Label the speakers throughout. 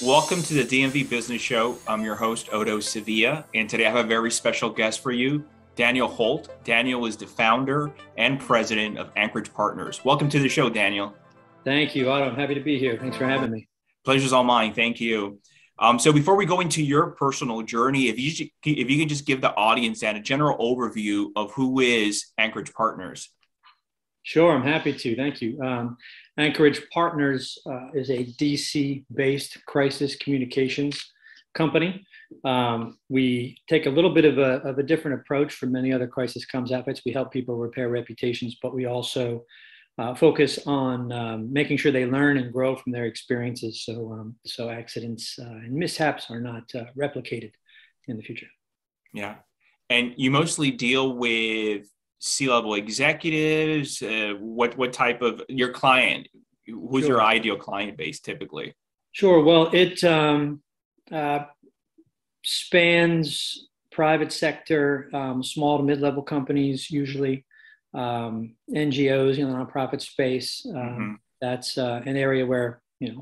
Speaker 1: Welcome to the DMV Business Show. I'm your host, Otto Sevilla, and today I have a very special guest for you, Daniel Holt. Daniel is the founder and president of Anchorage Partners. Welcome to the show, Daniel.
Speaker 2: Thank you, Otto. I'm happy to be here. Thanks for having me.
Speaker 1: Pleasure's all mine. Thank you. So before we go into your personal journey, if you can just give the audience a general overview of who is Anchorage Partners.
Speaker 2: Sure, I'm happy to. Thank you. Anchorage Partners is a DC-based crisis communications company. We take a little bit of a different approach from many other crisis comms outfits. We help people repair reputations, but we also focus on making sure they learn and grow from their experiences, so accidents and mishaps are not replicated in the future.
Speaker 1: Yeah, and you mostly deal with C-level executives. What type of your client? Who's
Speaker 2: Sure.
Speaker 1: your ideal client base typically?
Speaker 2: Sure. Well, it spans private sector, small to mid-level companies, usually NGOs, nonprofit space. That's an area where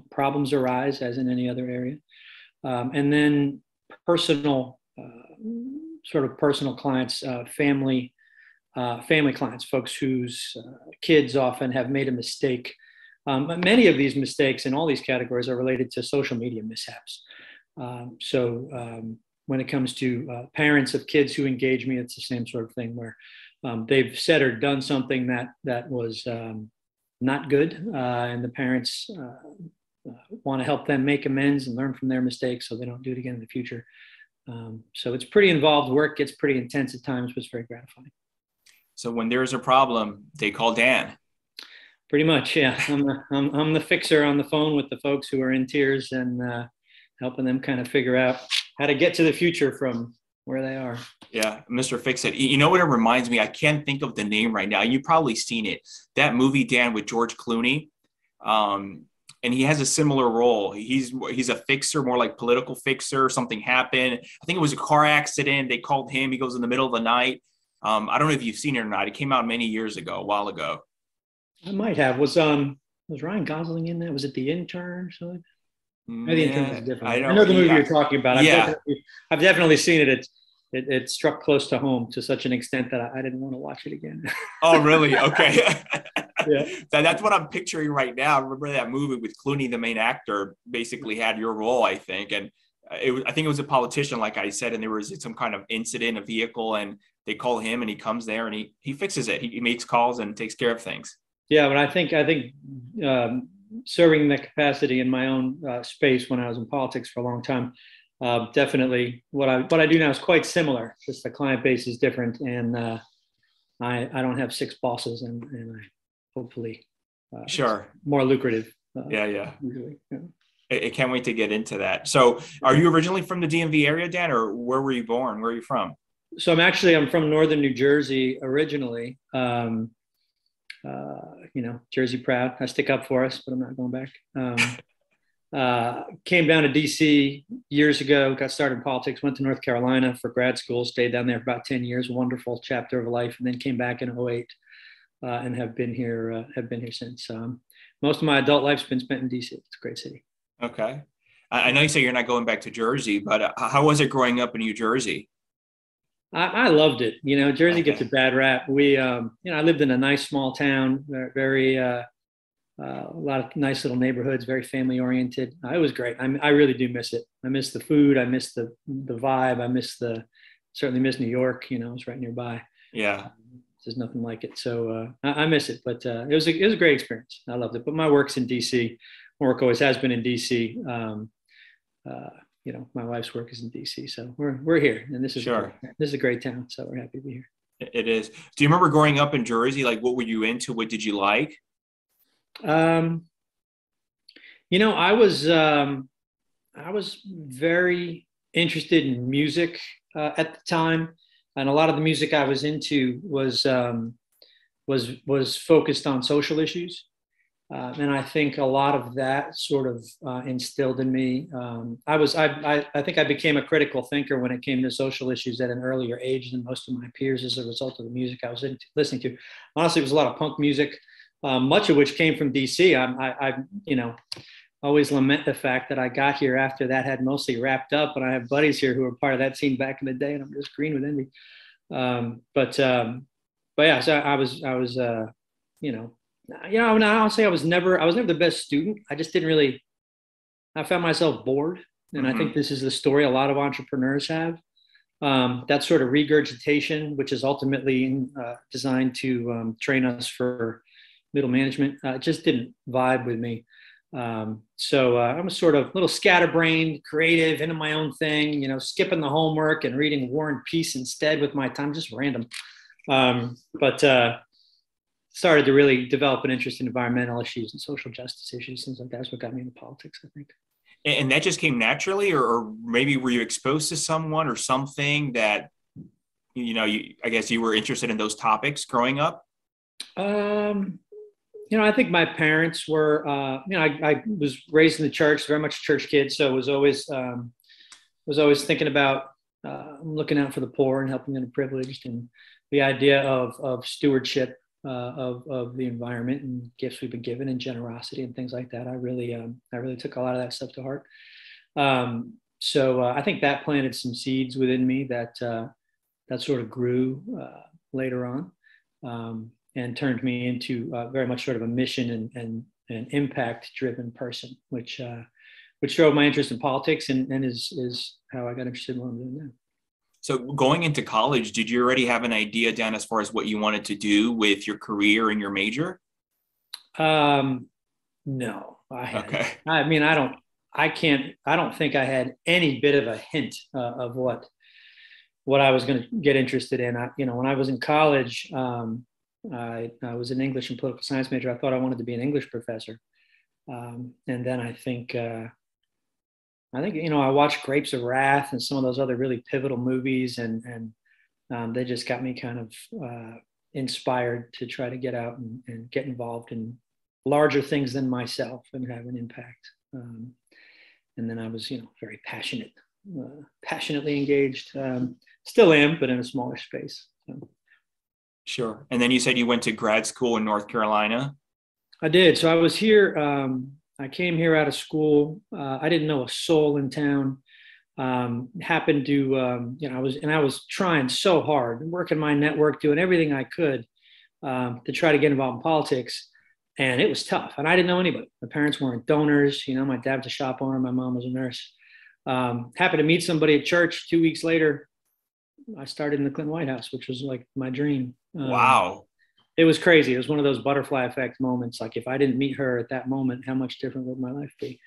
Speaker 2: problems arise, as in any other area, and then personal, sort of personal clients, family clients, folks whose kids often have made a mistake. Many of these mistakes in all these categories are related to social media mishaps. When it comes to parents of kids who engage me, it's the same sort of thing where they've said or done something that was not good, and the parents want to help them make amends and learn from their mistakes so they don't do it again in the future. So it's pretty involved work, gets pretty intense at times, but it's very gratifying. So
Speaker 1: when there's a problem, they call Dan.
Speaker 2: Pretty much, yeah. I'm the fixer on the phone with the folks who are in tears and helping them kind of figure out how to get to the future from where they are.
Speaker 1: Yeah, Mr. Fix-It. You know what it reminds me? I can't think of the name right now. You've probably seen it. That movie, Dan, with George Clooney. And he has a similar role. He's a fixer, more like political fixer. Something happened. I think it was a car accident. They called him. He goes in the middle of the night. I don't know if you've seen it or not. It came out many years ago, a while ago.
Speaker 2: I might have. Was Ryan Gosling in that? Was it The Intern or something? Maybe The Intern was different. I know the movie you're talking about.
Speaker 1: Yeah.
Speaker 2: I've definitely seen it. It struck close to home to such an extent that I didn't want to watch it again.
Speaker 1: Oh, really? Okay.
Speaker 2: Yeah.
Speaker 1: That's what I'm picturing right now. I remember that movie with Clooney, the main actor, basically had your role, I think. And I think it was a politician, like I said, and there was some kind of incident, a vehicle, and they call him and he comes there and he fixes it. He makes calls and takes care of things.
Speaker 2: Yeah, but I think serving in that capacity in my own space when I was in politics for a long time, definitely what I do now is quite similar. Just the client base is different, and I don't have 6 bosses, and I hopefully
Speaker 1: sure
Speaker 2: more lucrative.
Speaker 1: Yeah.
Speaker 2: Usually, yeah.
Speaker 1: I can't wait to get into that. So, are you originally from the DMV area, Dan, or where were you born? Where are you from?
Speaker 2: So I'm from northern New Jersey originally. Jersey proud. I stick up for us, but I'm not going back. Came down to DC years ago, got started in politics, went to North Carolina for grad school, stayed down there for about 10 years, wonderful chapter of life, and then came back in 2008 and have been here since. Most of my adult life's been spent in DC. It's a great city.
Speaker 1: Okay. I know you say you're not going back to Jersey, but how was it growing up in New Jersey?
Speaker 2: I loved it. Jersey gets a bad rap. I lived in a nice small town, very a lot of nice little neighborhoods, very family oriented. It was great. I really do miss it. I miss the food. I miss the vibe. Certainly miss New York. It's right nearby.
Speaker 1: Yeah.
Speaker 2: There's nothing like it. So I miss it, but it was a great experience. I loved it. But my work's in DC. My work always has been in DC. My wife's work is in DC, so we're here, and this is a great town, so we're happy to be here.
Speaker 1: It is. Do you remember growing up in Jersey? Like, what were you into? What did you like?
Speaker 2: I was very interested in music at the time, and a lot of the music I was into was focused on social issues. And I think a lot of that sort of instilled in me. I think I became a critical thinker when it came to social issues at an earlier age than most of my peers as a result of the music I was listening to. Honestly, it was a lot of punk music, much of which came from DC. always lament the fact that I got here after that had mostly wrapped up, and I have buddies here who were part of that scene back in the day, and I'm just green with envy. But yeah, so I'll say I was never the best student. I just didn't really. I found myself bored, and I think this is the story a lot of entrepreneurs have. That sort of regurgitation, which is ultimately designed to train us for middle management, just didn't vibe with me. So I'm a sort of little scatterbrained, creative, into my own thing, skipping the homework and reading War and Peace instead with my time, just random. But started to really develop an interest in environmental issues and social justice issues, things like that. That's what got me into politics, I think.
Speaker 1: And that just came naturally, or maybe were you exposed to someone or something that, I guess you were interested in those topics growing up?
Speaker 2: I think my parents were, I was raised in the church, very much a church kid. So was always thinking about looking out for the poor and helping the privileged, and the idea of stewardship of the environment and gifts we've been given and generosity and things like that. I really took a lot of that stuff to heart. So I think that planted some seeds within me that sort of grew later on. And turned me into very much sort of a mission and an impact-driven person, which drove my interest in politics and is how I got interested in what I'm doing now.
Speaker 1: So going into college, did you already have an idea down as far as what you wanted to do with your career and your major?
Speaker 2: No, I hadn't. Okay. I mean, I don't think I had any bit of a hint of what I was going to get interested in. When I was in college, I was an English and political science major. I thought I wanted to be an English professor. And then I think I watched Grapes of Wrath and some of those other really pivotal movies, and they just got me kind of inspired to try to get out and get involved in larger things than myself and have an impact. And then I was, very passionately engaged. Still am, but in a smaller space. So.
Speaker 1: Sure. And then you said you went to grad school in North Carolina.
Speaker 2: I did. So I was here. I came here out of school. I didn't know a soul in town. Happened to, I was trying so hard, working my network, doing everything I could to try to get involved in politics. And it was tough. And I didn't know anybody. My parents weren't donors. My dad was a shop owner. My mom was a nurse. Happened to meet somebody at church 2 weeks later. I started in the Clinton White House, which was like my dream.
Speaker 1: Wow.
Speaker 2: It was crazy. It was one of those butterfly effect moments. Like if I didn't meet her at that moment, how much different would my life be?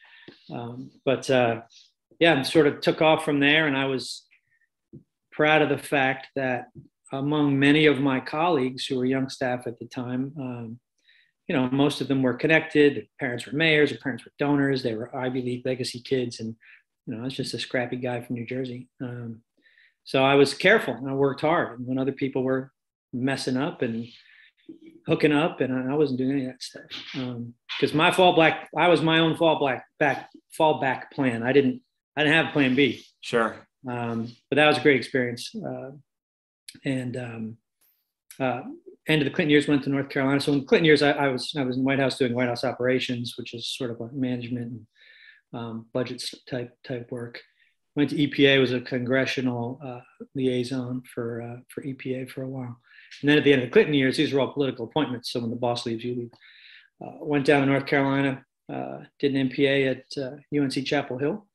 Speaker 2: And sort of took off from there. And I was proud of the fact that among many of my colleagues who were young staff at the time, most of them were connected. Their parents were mayors, their parents were donors. They were Ivy League legacy kids. And, I was just a scrappy guy from New Jersey. So I was careful and I worked hard. And when other people were messing up and hooking up, and I wasn't doing any of that stuff, because I was my own fallback plan. I didn't have plan B.
Speaker 1: Sure.
Speaker 2: But that was a great experience. End of the Clinton years, went to North Carolina. So in the Clinton years, I was in the White House doing White House operations, which is sort of like management and budget type work. Went to EPA, was a congressional liaison for EPA for a while. And then at the end of the Clinton years, these were all political appointments. So when the boss leaves, you leave. Went down to North Carolina, did an MPA at UNC Chapel Hill,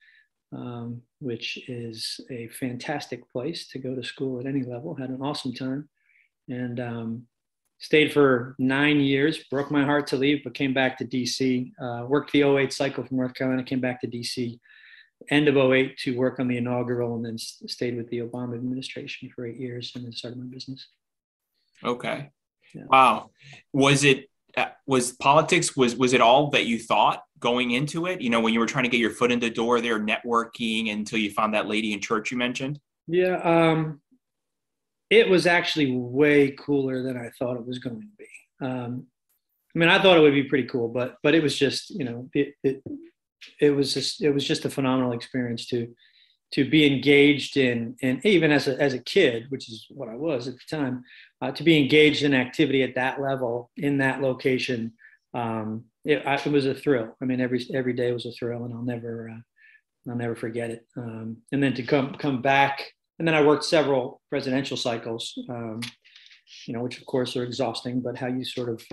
Speaker 2: which is a fantastic place to go to school at any level. Had an awesome time. And stayed for 9 years, broke my heart to leave, but came back to DC, worked the 2008 cycle from North Carolina, came back to DC, end of 2008 to work on the inaugural, and then stayed with the Obama administration for 8 years and then started my business.
Speaker 1: Okay. Yeah. Wow. Was politics, was it all that you thought going into it? When you were trying to get your foot in the door there, networking until you found that lady in church you mentioned? Yeah.
Speaker 2: It was actually way cooler than I thought it was going to be. I thought it would be pretty cool, but it was just, it was just a phenomenal experience to be engaged in, and even as a kid, which is what I was at the time, to be engaged in activity at that level, in that location, it was a thrill. I mean, every day was a thrill, and I'll never forget it. And then to come back, and then I worked several presidential cycles, which of course are exhausting, but how you sort of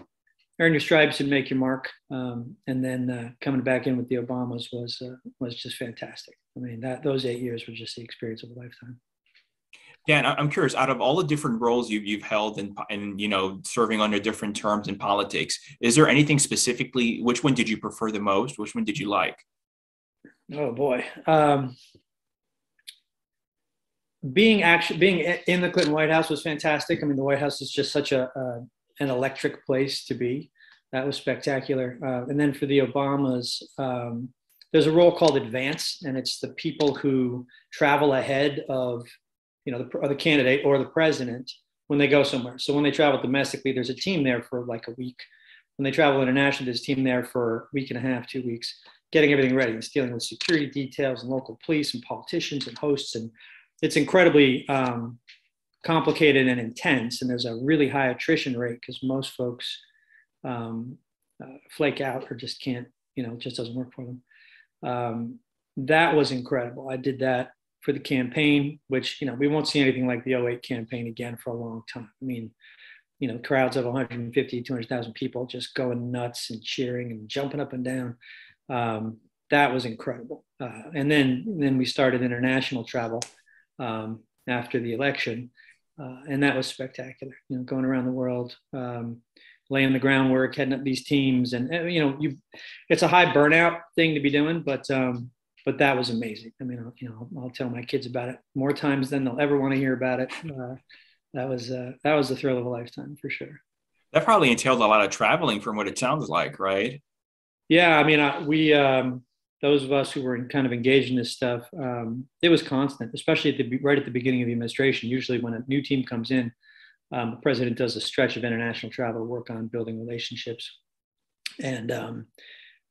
Speaker 2: earn your stripes and make your mark. And then coming back in with the Obamas was just fantastic. I mean, those 8 years were just the experience of a lifetime.
Speaker 1: Dan, I'm curious, out of all the different roles you've held and serving under different terms in politics, is there anything specifically, which one did you prefer the most? Which one did you like?
Speaker 2: Oh boy. Being in the Clinton White House was fantastic. I mean, the White House is just such an electric place to be. That was spectacular. And then for the Obamas, there's a role called advance, and it's the people who travel ahead of the candidate or the president when they go somewhere. So when they travel domestically, there's a team there for like a week. When they travel internationally, there's a team there for a week and a half, 2 weeks, getting everything ready and dealing with security details and local police and politicians and hosts. And it's incredibly complicated and intense. And there's a really high attrition rate because most folks flake out or just can't, it just doesn't work for them. That was incredible. I did that for the campaign, which, we won't see anything like the 2008 campaign again for a long time. I mean, crowds of 150, 200,000 people just going nuts and cheering and jumping up and down. That was incredible. And then we started international travel after the election. And that was spectacular, going around the world, laying the groundwork, heading up these teams. And, it's a high burnout thing to be doing, but that was amazing. I mean, I'll tell my kids about it more times than they'll ever want to hear about it. That was the thrill of a lifetime for sure. That
Speaker 1: probably entailed a lot of traveling from what it sounds like, right?
Speaker 2: Yeah. I mean, we, those of us who were kind of engaged in this stuff, it was constant, especially right at the beginning of the administration. Usually when a new team comes in, the president does a stretch of international travel to work on building relationships. And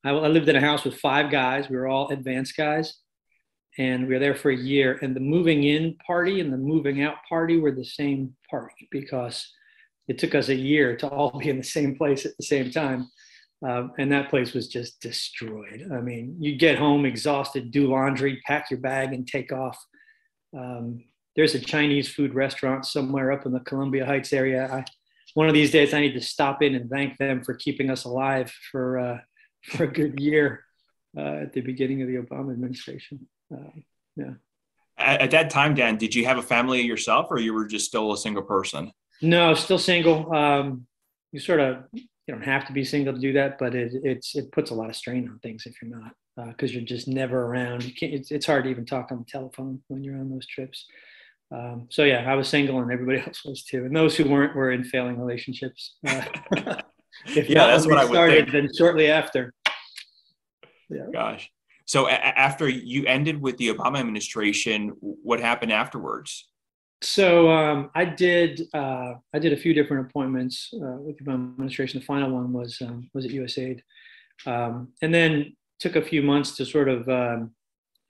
Speaker 2: I lived in a house with 5 guys. We were all advanced guys. And we were there for a year. And the moving in party and the moving out party were the same party because it took us a year to all be in the same place at the same time. And that place was just destroyed. I mean, you get home exhausted, do laundry, pack your bag, and take off. There's a Chinese food restaurant somewhere up in the Columbia Heights area. One of these days, I need to stop in and thank them for keeping us alive for a good year at the beginning of the Obama administration. Yeah.
Speaker 1: At that time, Dan, did you have a family yourself, or you were just still a single person?
Speaker 2: No, still single. You don't have to be single to do that, but it puts a lot of strain on things if you're not, because you're just never around. You can't, it's hard to even talk on the telephone when you're on those trips. So yeah, I was single and everybody else was too. And those who weren't were in failing relationships.
Speaker 1: That's what I would think.
Speaker 2: Then shortly after.
Speaker 1: Yeah. Gosh. So after you ended with the Obama administration, what happened afterwards?
Speaker 2: So I did a few different appointments with the Obama administration. The final one was at USAID, and then took a few months to sort of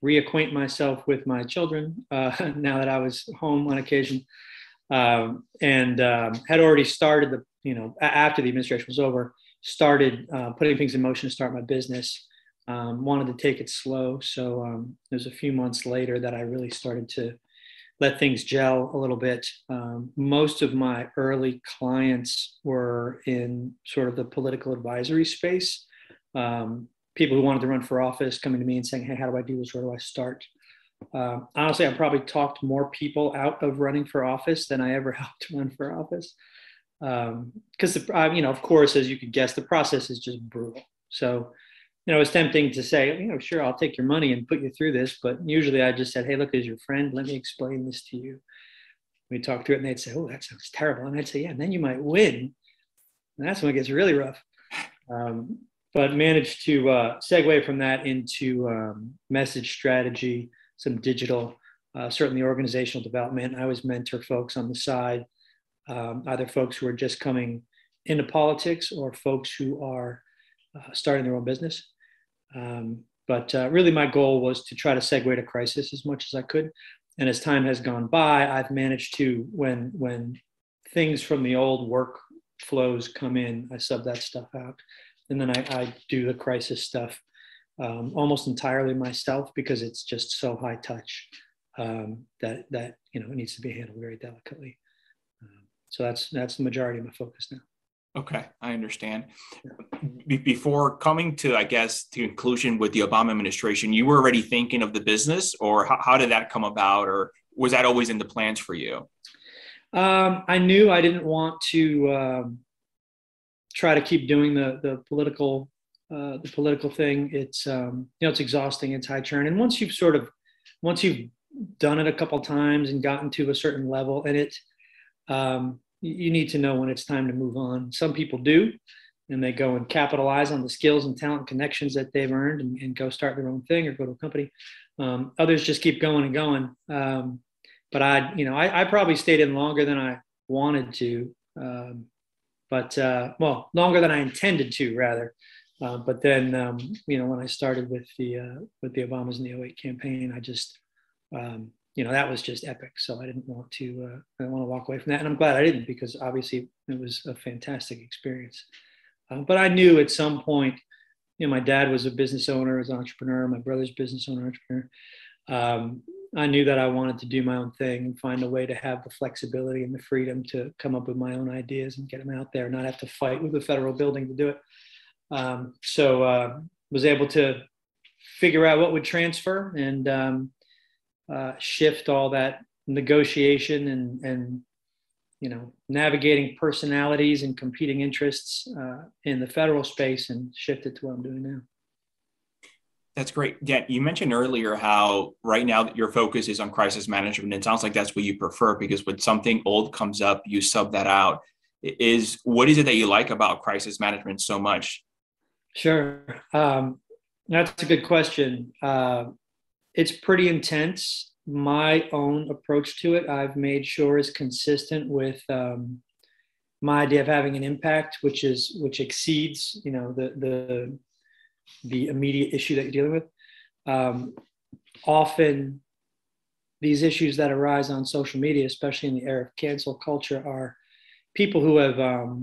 Speaker 2: reacquaint myself with my children now that I was home on occasion, and had already started after the administration was over, started putting things in motion to start my business. Wanted to take it slow, so it was a few months later that I really started to let things gel a little bit. Most of my early clients were in sort of the political advisory space. People who wanted to run for office coming to me and saying, hey, how do I do this? Where do I start? Honestly, I probably talked more people out of running for office than I ever helped run for office. Because, of course, as you could guess, the process is just brutal. So, it's tempting to say, sure, I'll take your money and put you through this. But usually I just said, hey, look, as your friend, let me explain this to you. We talk through it and they'd say, oh, that sounds terrible. And I'd say, yeah, and then you might win. And that's when it gets really rough. But managed to segue from that into message strategy, some digital, certainly organizational development. I always mentor folks on the side, either folks who are just coming into politics or folks who are starting their own business. But really my goal was to try to segue to crisis as much as I could. And as time has gone by, I've managed to, when things from the old work flows come in, I sub that stuff out and then I do the crisis stuff almost entirely myself because it's just so high touch that it needs to be handled very delicately. So that's the majority of my focus now.
Speaker 1: Okay, I understand. Before coming to, I guess, to conclusion with the Obama administration, you were already thinking of the business, or how did that come about, or was that always in the plans for you?
Speaker 2: I knew I didn't want to try to keep doing the political thing. It's it's exhausting. It's high churn, and once you've done it a couple times and gotten to a certain level, and you need to know when it's time to move on. Some people do, and they go and capitalize on the skills and talent and connections that they've earned and go start their own thing or go to a company. Others just keep going and going. But I probably stayed in longer than I wanted to, longer than I intended to, rather. But then, when I started with the Obamas in the '08 campaign, I just, that was just epic. So I didn't want to walk away from that. And I'm glad I didn't, because obviously it was a fantastic experience. But I knew at some point, my dad was a business owner, was an entrepreneur. My brother's business owner, entrepreneur. I knew that I wanted to do my own thing and find a way to have the flexibility and the freedom to come up with my own ideas and get them out there, not have to fight with the federal building to do it. Was able to figure out what would transfer and shift all that negotiation and navigating personalities and competing interests in the federal space and shift it to what I'm doing now.
Speaker 1: That's great. Dan, you mentioned earlier how right now your focus is on crisis management. It sounds like that's what you prefer, because when something old comes up, you sub that out. What is it that you like about crisis management so much?
Speaker 2: Sure. That's a good question. It's pretty intense. My own approach to it, I've made sure is consistent with my idea of having an impact, which exceeds, the immediate issue that you're dealing with. Often these issues that arise on social media, especially in the era of cancel culture, are people who have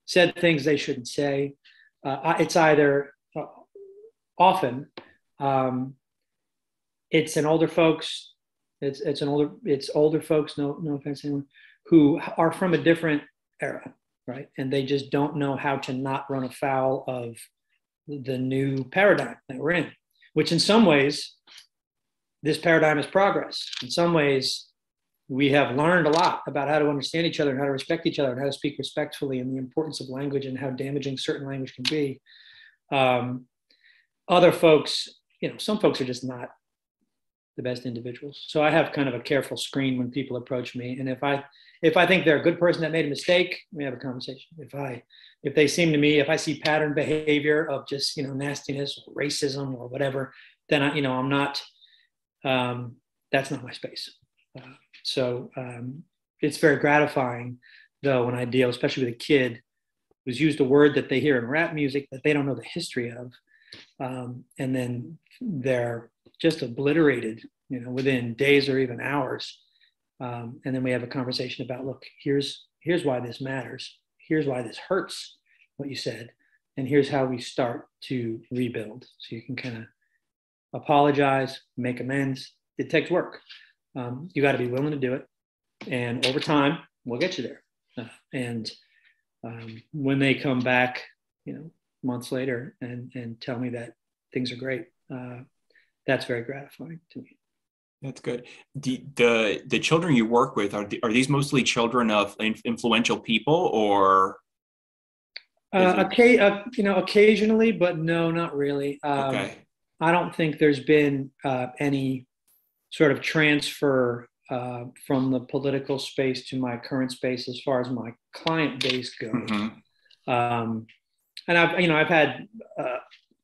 Speaker 2: said things they shouldn't say. It's either often it's older folks. It's older folks. No offense to anyone, who are from a different era, right? And they just don't know how to not run afoul of the new paradigm that we're in, which in some ways, this paradigm is progress. In some ways, we have learned a lot about how to understand each other and how to respect each other and how to speak respectfully, and the importance of language and how damaging certain language can be. Other folks, some folks are just not the best individuals. So I have kind of a careful screen when people approach me. And if I think they're a good person that made a mistake, we have a conversation. If they seem to me, if I see pattern behavior of just, nastiness, or racism or whatever, then I'm not, that's not my space. It's very gratifying though, when I deal, especially with a kid who's used a word that they hear in rap music that they don't know the history of. And then they're just obliterated, within days or even hours. And then we have a conversation about, look, here's why this matters. Here's why this hurts, what you said. And here's how we start to rebuild. So you can kind of apologize, make amends. It takes work. You got to be willing to do it. And over time, we'll get you there. When they come back, months later and tell me that things are great, that's very gratifying to me.
Speaker 1: That's good. The children you work with, are these mostly children of influential people, or?
Speaker 2: Occasionally, but no, not really.
Speaker 1: Okay.
Speaker 2: I don't think there's been any sort of transfer from the political space to my current space as far as my client base goes. Mm-hmm. And I've had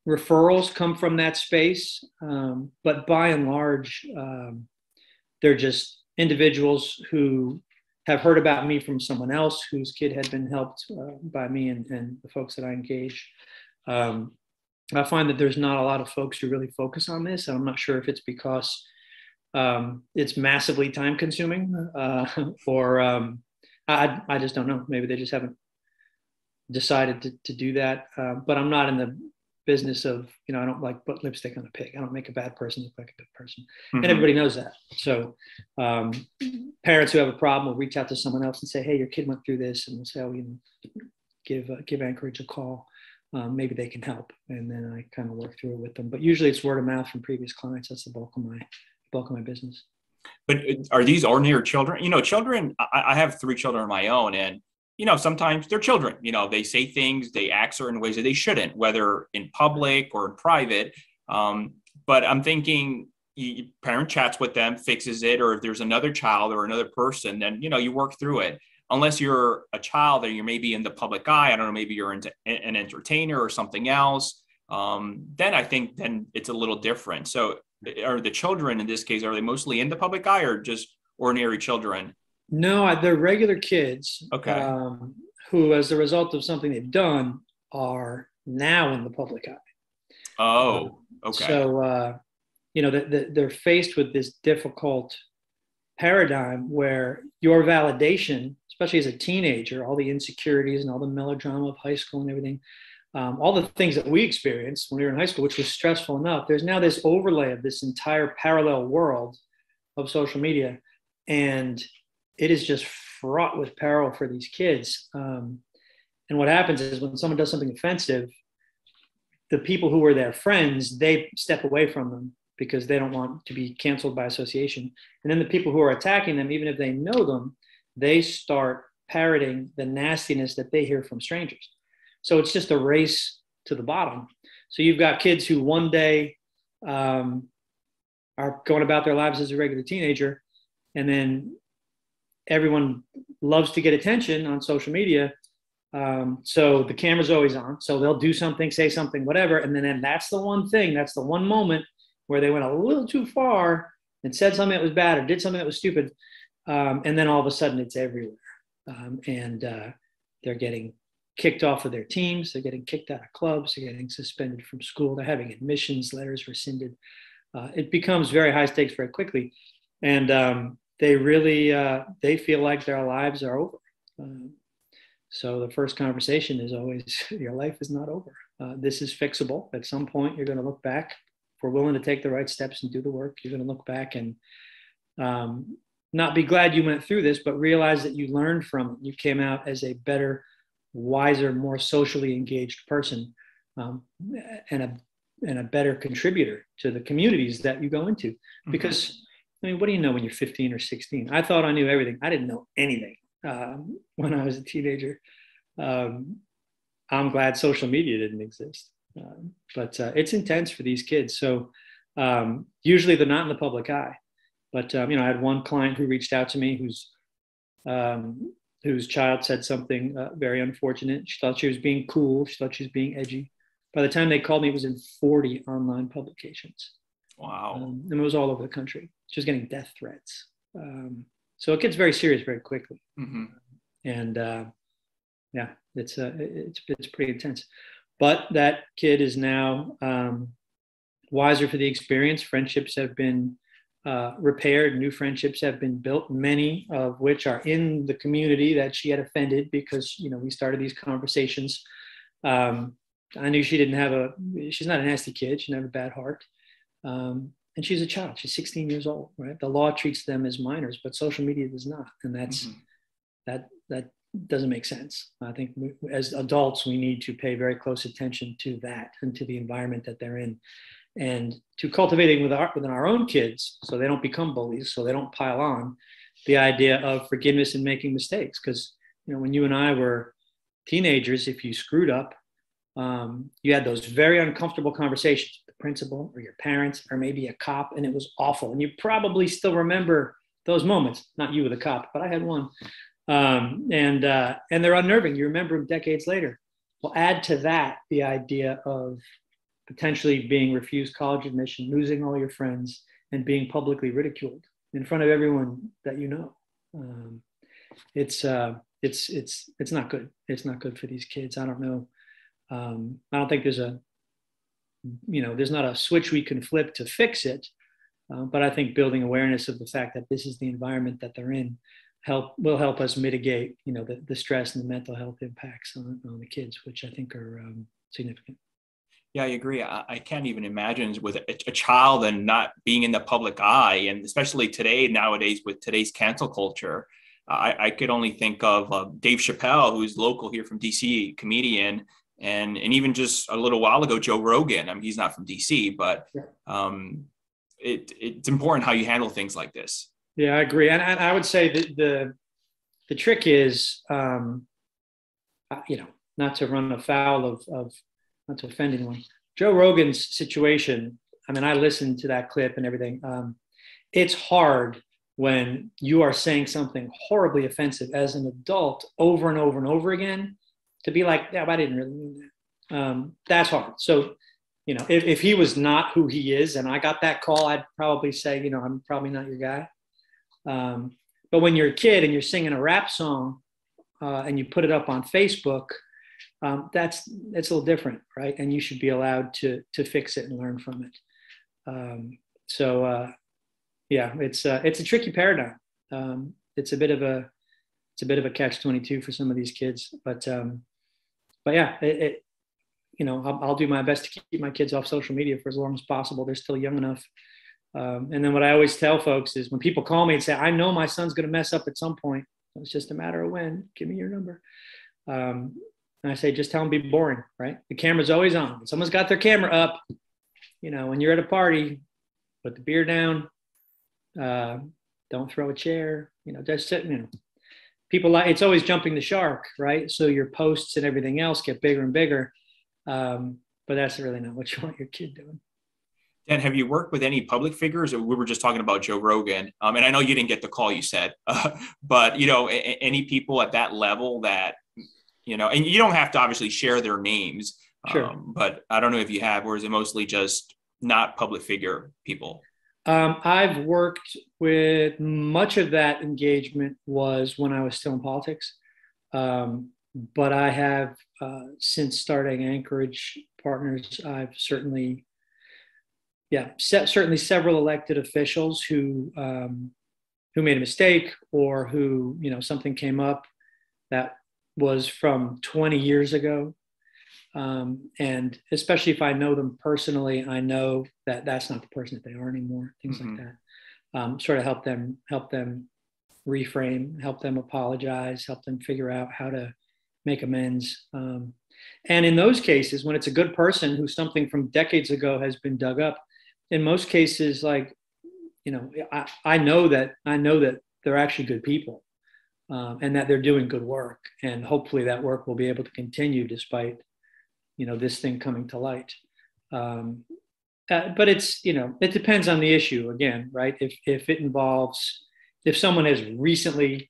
Speaker 2: referrals come from that space, but by and large, they're just individuals who have heard about me from someone else whose kid had been helped by me and the folks that I engage. I find that there's not a lot of folks who really focus on this. I'm not sure if it's because it's massively time consuming or I just don't know. Maybe they just haven't decided to do that. But I'm not in the business of, I don't like put lipstick on a pig. I don't make a bad person look like a good person. And everybody knows that. So parents who have a problem will reach out to someone else and say, hey, your kid went through this. And we'll say, oh, give Anchorage a call. Maybe they can help. And then I kind of work through it with them. But usually it's word of mouth from previous clients. That's the bulk of my business.
Speaker 1: But are these ordinary children? Children, I have 3 children of my own, and sometimes they're children. They say things, they act certain ways that they shouldn't, whether in public or in private. But I'm thinking, parent chats with them, fixes it, or if there's another child or another person, then you work through it. Unless you're a child or you're maybe in the public eye, I don't know, maybe you're into an entertainer or something else. Then I think then it's a little different. So are the children in this case, are they mostly in the public eye or just ordinary children?
Speaker 2: No, they're regular kids.
Speaker 1: Okay.
Speaker 2: Who, as a result of something they've done, are now in the public eye.
Speaker 1: Oh, okay.
Speaker 2: So, they're faced with this difficult paradigm where your validation, especially as a teenager, all the insecurities and all the melodrama of high school and everything, all the things that we experienced when we were in high school, which was stressful enough, there's now this overlay of this entire parallel world of social media. And it is just fraught with peril for these kids. And what happens is when someone does something offensive, the people who were their friends, they step away from them because they don't want to be canceled by association. And then the people who are attacking them, even if they know them, they start parroting the nastiness that they hear from strangers. So it's just a race to the bottom. So you've got kids who one day are going about their lives as a regular teenager, and then everyone loves to get attention on social media. So the camera's always on. So they'll do something, say something, whatever. And then that's the one thing, that's the one moment where they went a little too far and said something that was bad or did something that was stupid. And then all of a sudden it's everywhere. And they're getting kicked off of their teams. They're getting kicked out of clubs. They're getting suspended from school. They're having admissions letters rescinded. It becomes very high stakes very quickly. And they really, they feel like their lives are over. So the first conversation is always, your life is not over. This is fixable. At some point, you're going to look back. If we're willing to take the right steps and do the work, you're going to look back and not be glad you went through this, but realize that you learned from it. You came out as a better, wiser, more socially engaged person, and a better contributor to the communities that you go into. Because, I mean, what do you know when you're 15 or 16? I thought I knew everything. I didn't know anything when I was a teenager. I'm glad social media didn't exist. But it's intense for these kids. So usually they're not in the public eye. But, I had one client who reached out to me whose child said something very unfortunate. She thought she was being cool. She thought she was being edgy. By the time they called me, it was in 40 online publications.
Speaker 1: Wow.
Speaker 2: And it was all over the country. She was getting death threats. So it gets very serious very quickly. And yeah, it's pretty intense. But that kid is now wiser for the experience. Friendships have been repaired. New friendships have been built, many of which are in the community that she had offended because, we started these conversations. I knew she's not a nasty kid. She didn't have a bad heart. And she's a child. She's 16 years old, right? The law treats them as minors, but social media does not. And that doesn't make sense. I think as adults, we need to pay very close attention to that and to the environment that they're in, and to cultivating within our own kids so they don't become bullies, so they don't pile on, the idea of forgiveness and making mistakes. Because, when you and I were teenagers, if you screwed up, you had those very uncomfortable conversations with the principal or your parents or maybe a cop, and it was awful. And you probably still remember those moments, not you with a cop, but I had one. And they're unnerving. You remember them decades later. Well, add to that the idea of potentially being refused college admission, losing all your friends, and being publicly ridiculed in front of everyone that you know. It's not good. It's not good for these kids. I don't know. I don't think there's not a switch we can flip to fix it. But I think building awareness of the fact that this is the environment that they're in will help us mitigate, the stress and the mental health impacts on the kids, which I think are significant.
Speaker 1: Yeah, I agree. I can't even imagine with a child and not being in the public eye, and especially nowadays with today's cancel culture. I could only think of Dave Chappelle, who's local here from DC, comedian, and even just a little while ago, Joe Rogan. I mean, he's not from DC, but it's important how you handle things like this.
Speaker 2: Yeah, I agree, and I would say that the trick is, not to run afoul of not to offend anyone. Joe Rogan's situation, I mean, I listened to that clip and everything. It's hard when you are saying something horribly offensive as an adult over and over and over again to be like, yeah, I didn't really mean that. That's hard. So, if he was not who he is and I got that call, I'd probably say, I'm probably not your guy. But when you're a kid and you're singing a rap song and you put it up on Facebook, it's a little different, right? And you should be allowed to fix it and learn from it. It's a tricky paradigm. It's a bit of a catch-22 for some of these kids, but yeah, I'll do my best to keep my kids off social media for as long as possible. They're still young enough. And then what I always tell folks is when people call me and say, I know my son's going to mess up at some point, it's just a matter of when, give me your number. And I say, just tell them be boring, right? The camera's always on. When someone's got their camera up, when you're at a party, put the beer down, don't throw a chair, just sit, people it's always jumping the shark, right? So your posts and everything else get bigger and bigger. But that's really not what you want your kid doing.
Speaker 1: Dan, have you worked with any public figures? We were just talking about Joe Rogan. And I know you didn't get the call you said, but, any people at that level that, and you don't have to obviously share their names,
Speaker 2: sure.
Speaker 1: But I don't know if you have, or is it mostly just not public figure people?
Speaker 2: I've worked with much of that engagement was when I was still in politics. But I have, since starting Anchorage Partners, I've certainly several elected officials who made a mistake or who, something came up that was from 20 years ago. And especially if I know them personally, I know that that's not the person that they are anymore, things like that. Sort of help them reframe, help them apologize, help them figure out how to make amends. And in those cases, when it's a good person who something from decades ago has been dug up, in most cases, like, I know that they're actually good people. And that they're doing good work, and hopefully that work will be able to continue despite, this thing coming to light. But it's, it depends on the issue again, right? If someone has recently,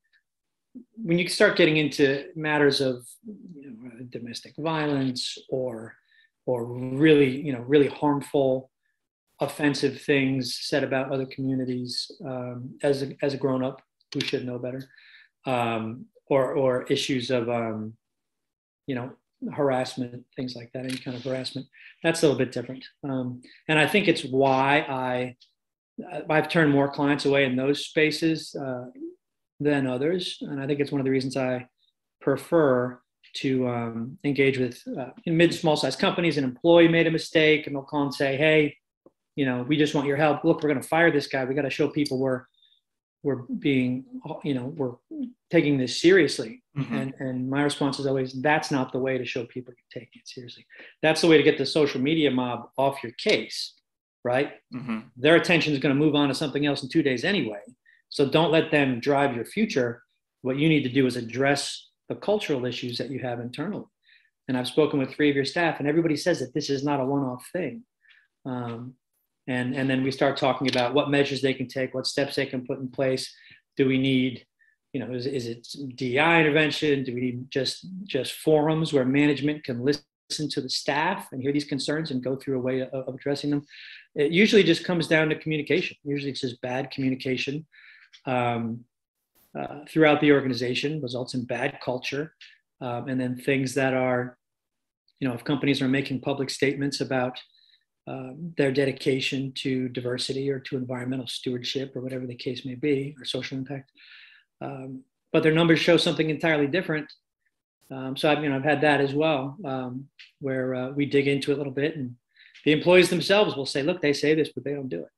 Speaker 2: when you start getting into matters of domestic violence or really, really harmful, offensive things said about other communities, as a grown-up who should know better. Or issues of, harassment, things like that, any kind of harassment, that's a little bit different. And I think it's why I've turned more clients away in those spaces than others. And I think it's one of the reasons I prefer to engage with mid, small size companies. An employee made a mistake and they'll call and say, hey, we just want your help. Look, we're going to fire this guy. We got to show people we're taking this seriously. And my response is always, that's not the way to show people you're taking it seriously. That's the way to get the social media mob off your case, right? Their attention is going to move on to something else in 2 days anyway. So don't let them drive your future. What you need to do is address the cultural issues that you have internally. And I've spoken with 3 of your staff, and everybody says that this is not a one-off thing. And then we start talking about what measures they can take, what steps they can put in place. Do we need, is it DEI intervention? Do we need just forums where management can listen to the staff and hear these concerns and go through a way of addressing them? It usually just comes down to communication. Usually it's just bad communication throughout the organization results in bad culture. And then things that are, if companies are making public statements about their dedication to diversity or to environmental stewardship or whatever the case may be, or social impact, but their numbers show something entirely different. So I've had that as well, where we dig into it a little bit, and the employees themselves will say, look, they say this, but they don't do it.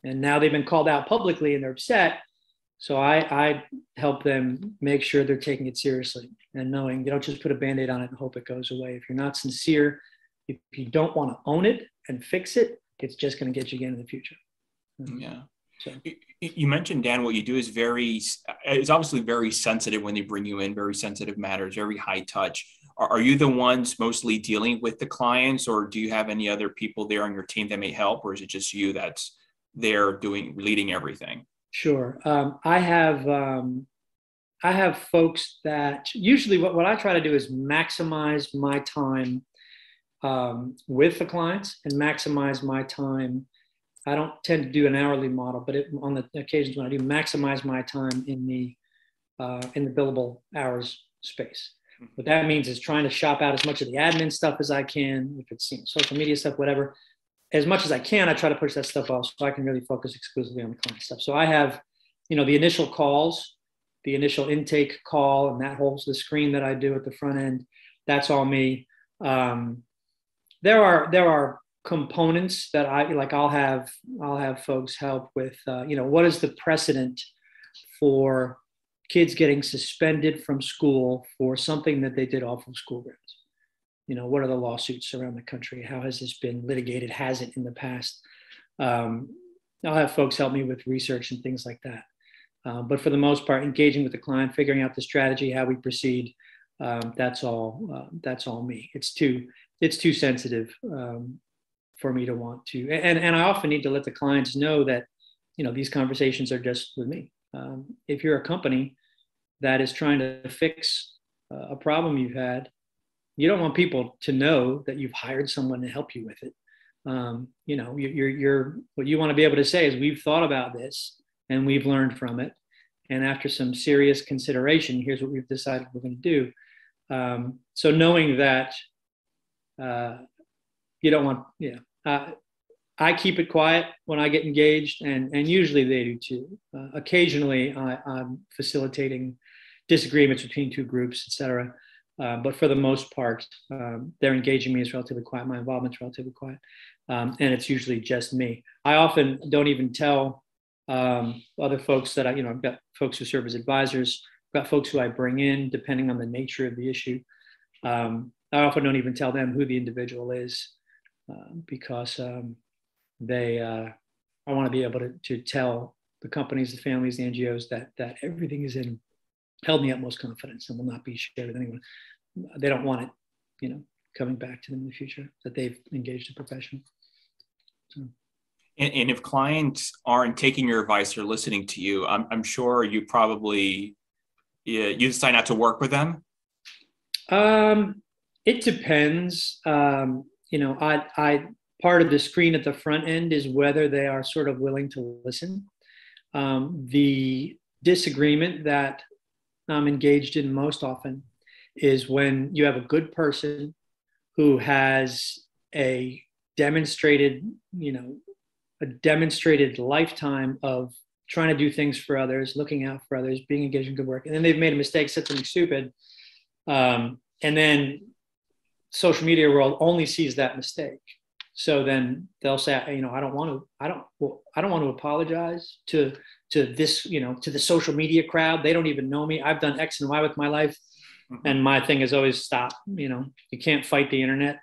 Speaker 2: And now they've been called out publicly and they're upset. So I help them make sure they're taking it seriously and knowing you don't just put a Band-Aid on it and hope it goes away. If you're not sincere, if you don't want to own it and fix it, it's just going to get you again in the future.
Speaker 1: Yeah. So you mentioned, Dan, what you do is it's obviously very sensitive when they bring you in, very sensitive matters, very high touch. Are you the ones mostly dealing with the clients, or do you have any other people there on your team that may help, or is it just you that's there leading everything?
Speaker 2: Sure. I have folks that usually what I try to do is maximize my time with the clients and maximize my time. I don't tend to do an hourly model, but on the occasions when I do, maximize my time in the billable hours space. What that means is trying to shop out as much of the admin stuff as I can, if it's social media stuff, whatever. As much as I can, I try to push that stuff off so I can really focus exclusively on the client stuff. So I have, the initial calls, the initial intake call, and that holds the screen that I do at the front end. That's all me. There are components that I'll have folks help with. What is the precedent for kids getting suspended from school for something that they did off of school grounds? What are the lawsuits around the country? How has this been litigated? Has it in the past? I'll have folks help me with research and things like that. But for the most part, engaging with the client, figuring out the strategy, how we proceed, that's all me. It's too sensitive for me to want to. And I often need to let the clients know that, these conversations are just with me. If you're a company that is trying to fix a problem you've had, you don't want people to know that you've hired someone to help you with it. You're what you want to be able to say is, we've thought about this and we've learned from it. And after some serious consideration, here's what we've decided we're going to do. So knowing that you don't want, I keep it quiet when I get engaged, and usually they do too. Occasionally I'm facilitating disagreements between two groups, et cetera. But for the most part, their engaging me is relatively quiet. My involvement's relatively quiet. And it's usually just me. I often don't even tell other folks that I've got folks who serve as advisors, I've got folks who I bring in depending on the nature of the issue. I often don't even tell them who the individual is because I want to be able to tell the companies, the families, the NGOs that everything is held in the utmost confidence and will not be shared with anyone. They don't want it, coming back to them in the future, that they've engaged a professional. So.
Speaker 1: And if clients aren't taking your advice or listening to you, I'm sure you probably, you decide not to work with them.
Speaker 2: It depends. I part of the screen at the front end is whether they are sort of willing to listen. The disagreement that I'm engaged in most often is when you have a good person who has a demonstrated lifetime of trying to do things for others, looking out for others, being engaged in good work. And then they've made a mistake, said something stupid. And then social media world only sees that mistake. So then they'll say, I don't want to apologize to this, to the social media crowd. They don't even know me. I've done X and Y with my life. Mm-hmm. And my thing is always stop. You can't fight the internet.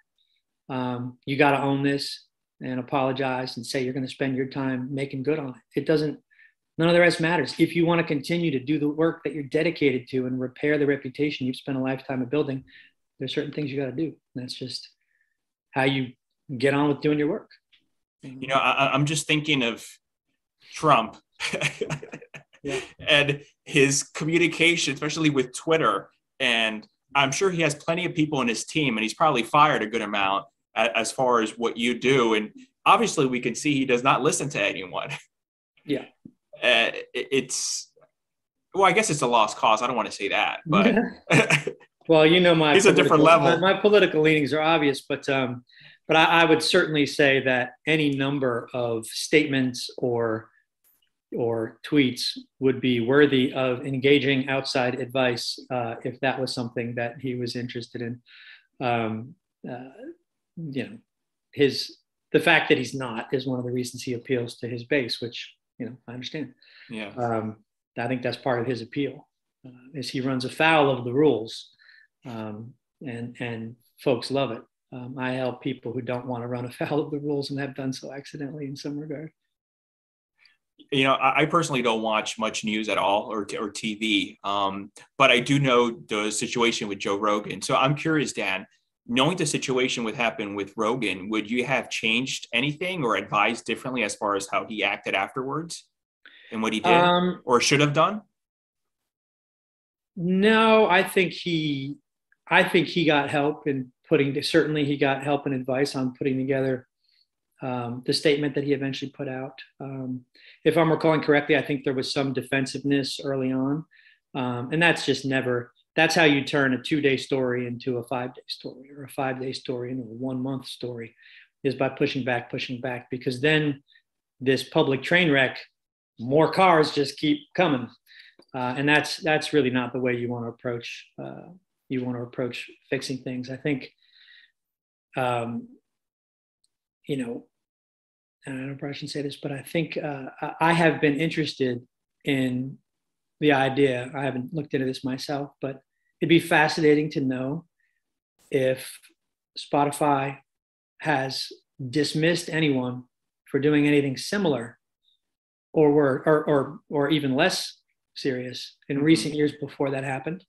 Speaker 2: You got to own this and apologize and say you're going to spend your time making good on it. None of the rest matters. If you want to continue to do the work that you're dedicated to and repair the reputation you've spent a lifetime of building, there's certain things you got to do. And that's just how you get on with doing your work.
Speaker 1: I'm just thinking of Trump yeah. and his communication, especially with Twitter. And I'm sure he has plenty of people in his team, and he's probably fired a good amount as far as what you do. And obviously we can see he does not listen to anyone.
Speaker 2: Yeah.
Speaker 1: I guess it's a lost cause. I don't want to say that, but
Speaker 2: well,
Speaker 1: he's a different level.
Speaker 2: My political leanings are obvious, but I would certainly say that any number of statements or or tweets would be worthy of engaging outside advice if that was something that he was interested in. You know, the fact that he's not is one of the reasons he appeals to his base, which, you know, I understand.
Speaker 1: Yeah.
Speaker 2: I think that's part of his appeal, is he runs afoul of the rules, and folks love it. I help people who don't want to run afoul of the rules and have done so accidentally in some regard.
Speaker 1: You know, I personally don't watch much news at all, or TV, but I do know the situation with Joe Rogan. So I'm curious, Dan, knowing the situation would happen with Rogan, would you have changed anything or advised differently as far as how he acted afterwards and what he did or should have done?
Speaker 2: No, I think he got help in certainly he got help and advice on putting together the statement that he eventually put out. If I'm recalling correctly, I think there was some defensiveness early on. And that's how you turn a 2-day story into a 5-day story, or a 5-day story into a 1-month story, is by pushing back, because then this public train wreck, more cars just keep coming. And that's really not the way you want to approach fixing things. I think, you know, and I don't probably shouldn't say this, but I think I have been interested in the idea. I haven't looked into this myself, but it'd be fascinating to know if Spotify has dismissed anyone for doing anything similar, or even less serious in recent years before that happened.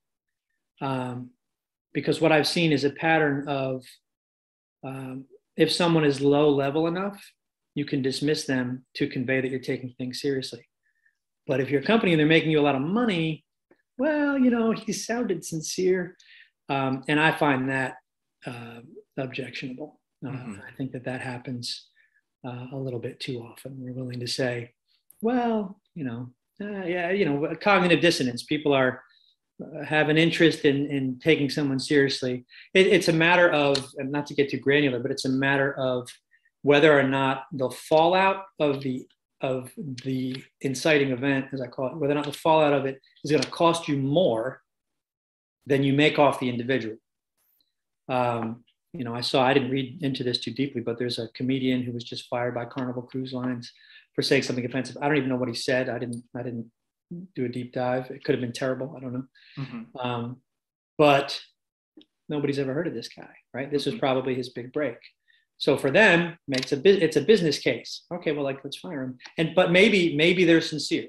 Speaker 2: Because what I've seen is a pattern of if someone is low level enough, you can dismiss them to convey that you're taking things seriously. But if you're a company and they're making you a lot of money, well, you know, he sounded sincere. And I find that objectionable. I think that happens a little bit too often. We're willing to say, well, you know, yeah, you know, cognitive dissonance. People have an interest in taking someone seriously. It's a matter of, and not to get too granular, but it's a matter of whether or not the fallout of the inciting event, as I call it, whether or not the fallout of it is going to cost you more than you make off the individual. You know, I didn't read into this too deeply, but there's a comedian who was just fired by Carnival Cruise Lines for saying something offensive. I don't even know what he said. I didn't do a deep dive. It could have been terrible. I don't know. But nobody's ever heard of this guy, right? This was probably his big break. So for them, it's a business case. Okay, well, let's fire him. But maybe they're sincere.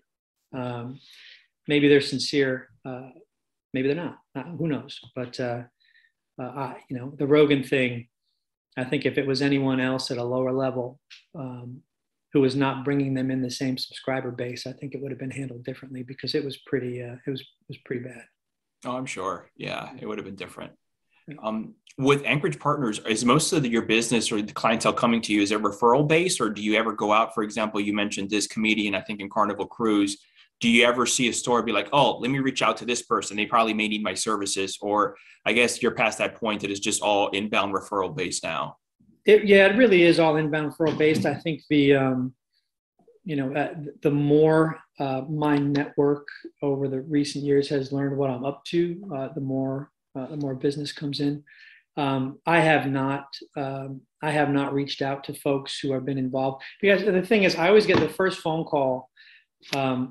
Speaker 2: Maybe they're sincere. Maybe they're not. Who knows? But you know, the Rogan thing, I think if it was anyone else at a lower level who was not bringing them in the same subscriber base, I think it would have been handled differently, because it was pretty bad.
Speaker 1: Oh, I'm sure. Yeah, it would have been different. With Anchorage Partners, is most of your business or the clientele coming to you, is it referral based, or do you ever go out? For example, you mentioned this comedian, I think in Carnival Cruise. Do you ever see a store be like, oh, let me reach out to this person, they probably may need my services? Or I guess you're past that point that it's just all inbound referral based now?
Speaker 2: It really is all inbound referral based. I think the more my network over the recent years has learned what I'm up to, the more business comes in. I have not reached out to folks who have been involved, because the thing is, I always get the first phone call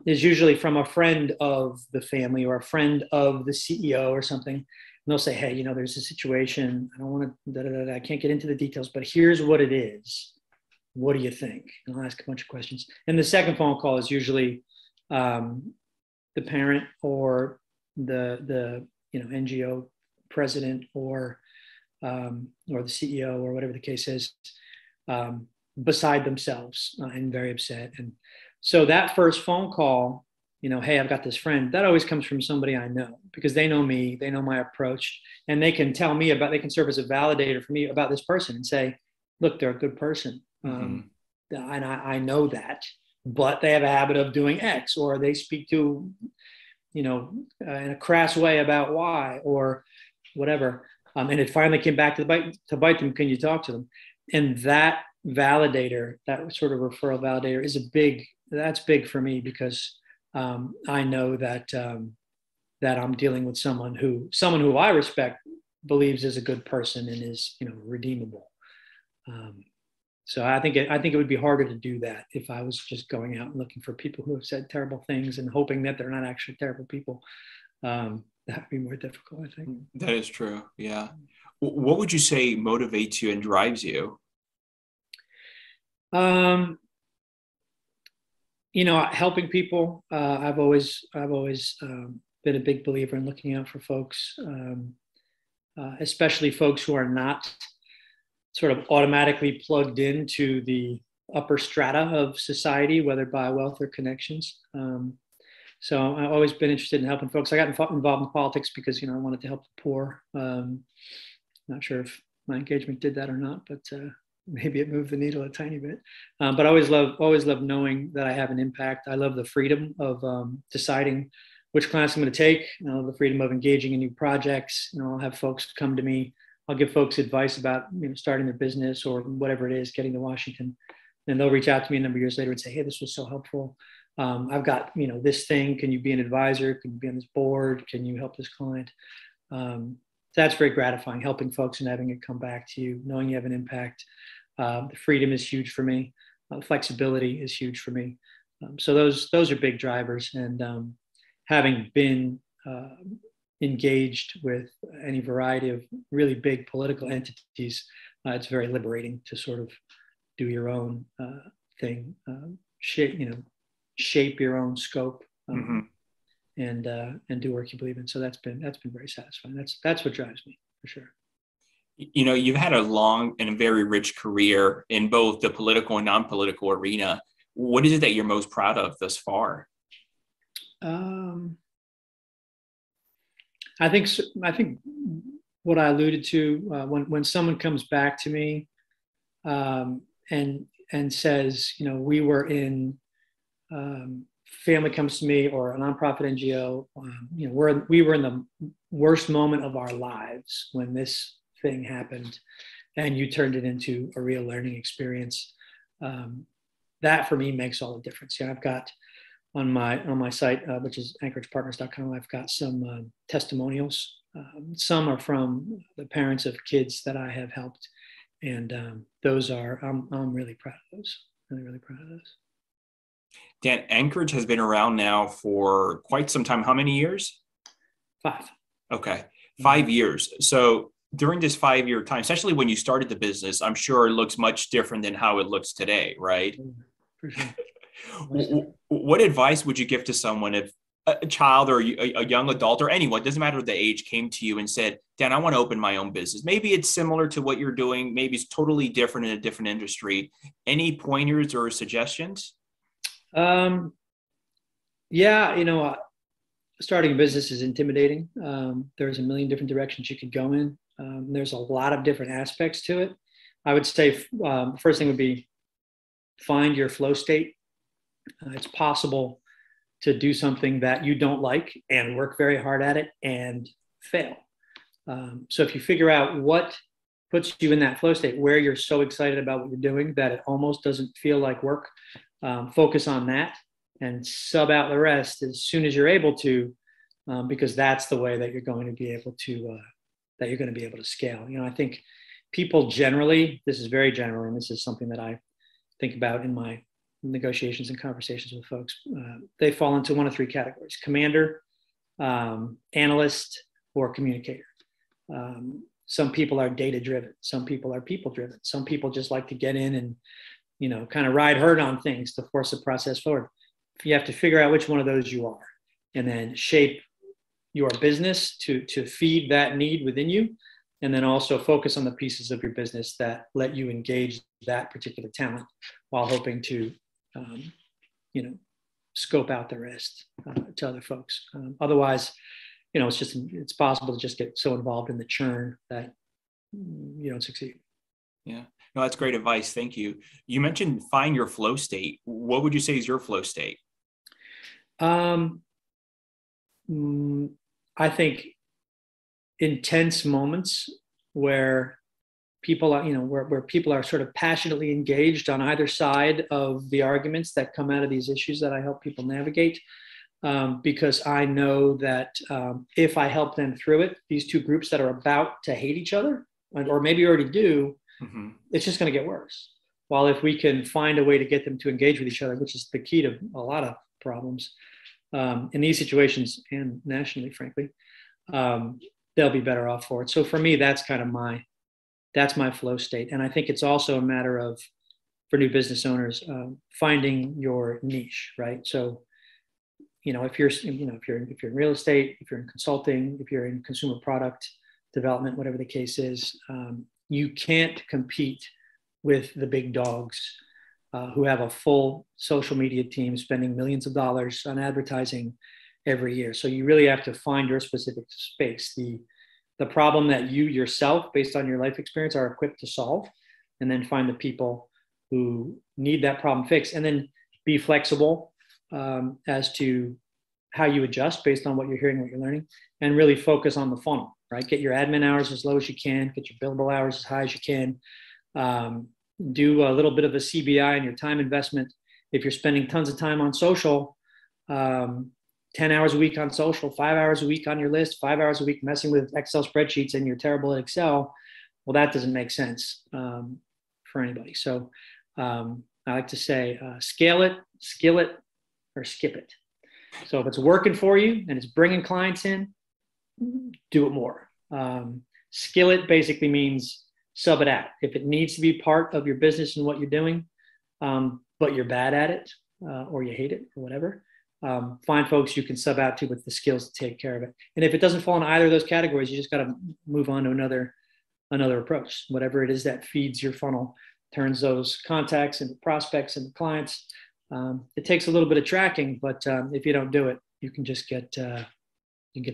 Speaker 2: is usually from a friend of the family or a friend of the CEO or something. And they'll say, hey, you know, there's a situation. I don't want to, I can't get into the details, but here's what it is. What do you think? And I'll ask a bunch of questions. And the second phone call is usually the parent or the NGO president or the CEO or whatever the case is, beside themselves and very upset. And so that first phone call, you know, hey, I've got this friend, that always comes from somebody I know, because they know me, they know my approach, and they can tell me they can serve as a validator for me about this person and say, look, they're a good person. And I know that, but they have a habit of doing X, or they speak to, you know, in a crass way about Y, or whatever. And it finally came back to bite them. Can you talk to them? And that validator, that sort of referral validator, is a big that's big for me because I know that that I'm dealing with someone who I respect, believes is a good person and is, redeemable. So I think it would be harder to do that if I was just going out and looking for people who have said terrible things and hoping that they're not actually terrible people. That would be more difficult, I think.
Speaker 1: That is true. Yeah. What would you say motivates you and drives you?
Speaker 2: Helping people. I've always been a big believer in looking out for folks, especially folks who are not sort of automatically plugged into the upper strata of society, whether by wealth or connections. So I've always been interested in helping folks. I got involved in politics because, I wanted to help the poor. Not sure if my engagement did that or not, but maybe it moved the needle a tiny bit. But I always love knowing that I have an impact. I love the freedom of deciding which class I'm going to take. I love the freedom of engaging in new projects. I'll have folks come to me. I'll give folks advice about starting their business or whatever it is, getting to Washington, and they'll reach out to me a number of years later and say, "Hey, this was so helpful. I've got this thing. Can you be an advisor? Can you be on this board? Can you help this client?" That's very gratifying, helping folks and having it come back to you, knowing you have an impact. The freedom is huge for me. Flexibility is huge for me. So those are big drivers. And having been engaged with any variety of really big political entities, it's very liberating to sort of do your own thing, shape your own scope, and do work you believe in. So that's been very satisfying. That's what drives me for sure.
Speaker 1: You've had a long and a very rich career in both the political and non-political arena. What is it that you're most proud of thus far?
Speaker 2: I think what I alluded to when someone comes back to me and says, we were in, family comes to me or a nonprofit NGO, we were in the worst moment of our lives when this thing happened, and you turned it into a real learning experience. That for me makes all the difference. I've got on my site, which is anchoragepartners.com, I've got some testimonials. Some are from the parents of kids that I have helped, and those are I'm really proud of those. Really proud of those.
Speaker 1: Dan, Anchorage has been around now for quite some time. How many years?
Speaker 2: 5.
Speaker 1: Okay, 5 years. So during this 5-year time, especially when you started the business, I'm sure it looks much different than how it looks today, right?
Speaker 2: For sure.
Speaker 1: What advice would you give to someone if a child or a young adult or anyone, doesn't matter the age, came to you and said, Dan, I want to open my own business. Maybe it's similar to what you're doing. Maybe it's totally different in a different industry. Any pointers or suggestions?
Speaker 2: Starting a business is intimidating. There's a million different directions you could go in. There's a lot of different aspects to it. I would say first thing would be find your flow state. It's possible to do something that you don't like and work very hard at it and fail. So if you figure out what puts you in that flow state, where you're so excited about what you're doing that it almost doesn't feel like work, focus on that and sub out the rest as soon as you're able to, because that's the way that you're going to be able to scale. I think people generally, this is very general, and this is something that I think about in my negotiations and conversations with folks, they fall into one of 3 categories: commander, analyst, or communicator. Some people are data driven. Some people are people driven. Some people just like to get in and, kind of ride herd on things to force the process forward. You have to figure out which one of those you are, and then shape your business to feed that need within you. And then also focus on the pieces of your business that let you engage that particular talent while hoping to, scope out the rest to other folks. Otherwise, it's possible to just get so involved in the churn that you don't succeed.
Speaker 1: Yeah, no, that's great advice. Thank you. You mentioned find your flow state. What would you say is your flow state?
Speaker 2: I think intense moments where people are, where people are sort of passionately engaged on either side of the arguments that come out of these issues that I help people navigate. Because I know that if I help them through it, these two groups that are about to hate each other, or maybe already do, it's just going to get worse. While if we can find a way to get them to engage with each other, which is the key to a lot of problems in these situations and nationally, frankly, they'll be better off for it. So for me, that's kind of that's my flow state. And I think it's also a matter of, for new business owners, finding your niche, right? So, if you're in real estate, if you're in consulting, if you're in consumer product development, whatever the case is, you can't compete with the big dogs who have a full social media team spending millions of dollars on advertising every year. So you really have to find your specific space, the problem that you yourself, based on your life experience, are equipped to solve, and then find the people who need that problem fixed, and then be flexible as to how you adjust based on what you're hearing, what you're learning, and really focus on the funnel, right? Get your admin hours as low as you can, get your billable hours as high as you can. Do a little bit of a CBI in your time investment. If you're spending tons of time on social, 10 hours a week on social, 5 hours a week on your list, 5 hours a week messing with Excel spreadsheets, and you're terrible at Excel, well, that doesn't make sense for anybody. So I like to say, scale it, skill it, or skip it. So if it's working for you and it's bringing clients in, do it more. Skill it basically means sub it out. If it needs to be part of your business and what you're doing, but you're bad at it or you hate it or whatever, find folks you can sub out to with the skills to take care of it. And if it doesn't fall in either of those categories, you just got to move on to another approach. Whatever it is that feeds your funnel, turns those contacts into prospects and clients. It takes a little bit of tracking, but if you don't do it, you can just get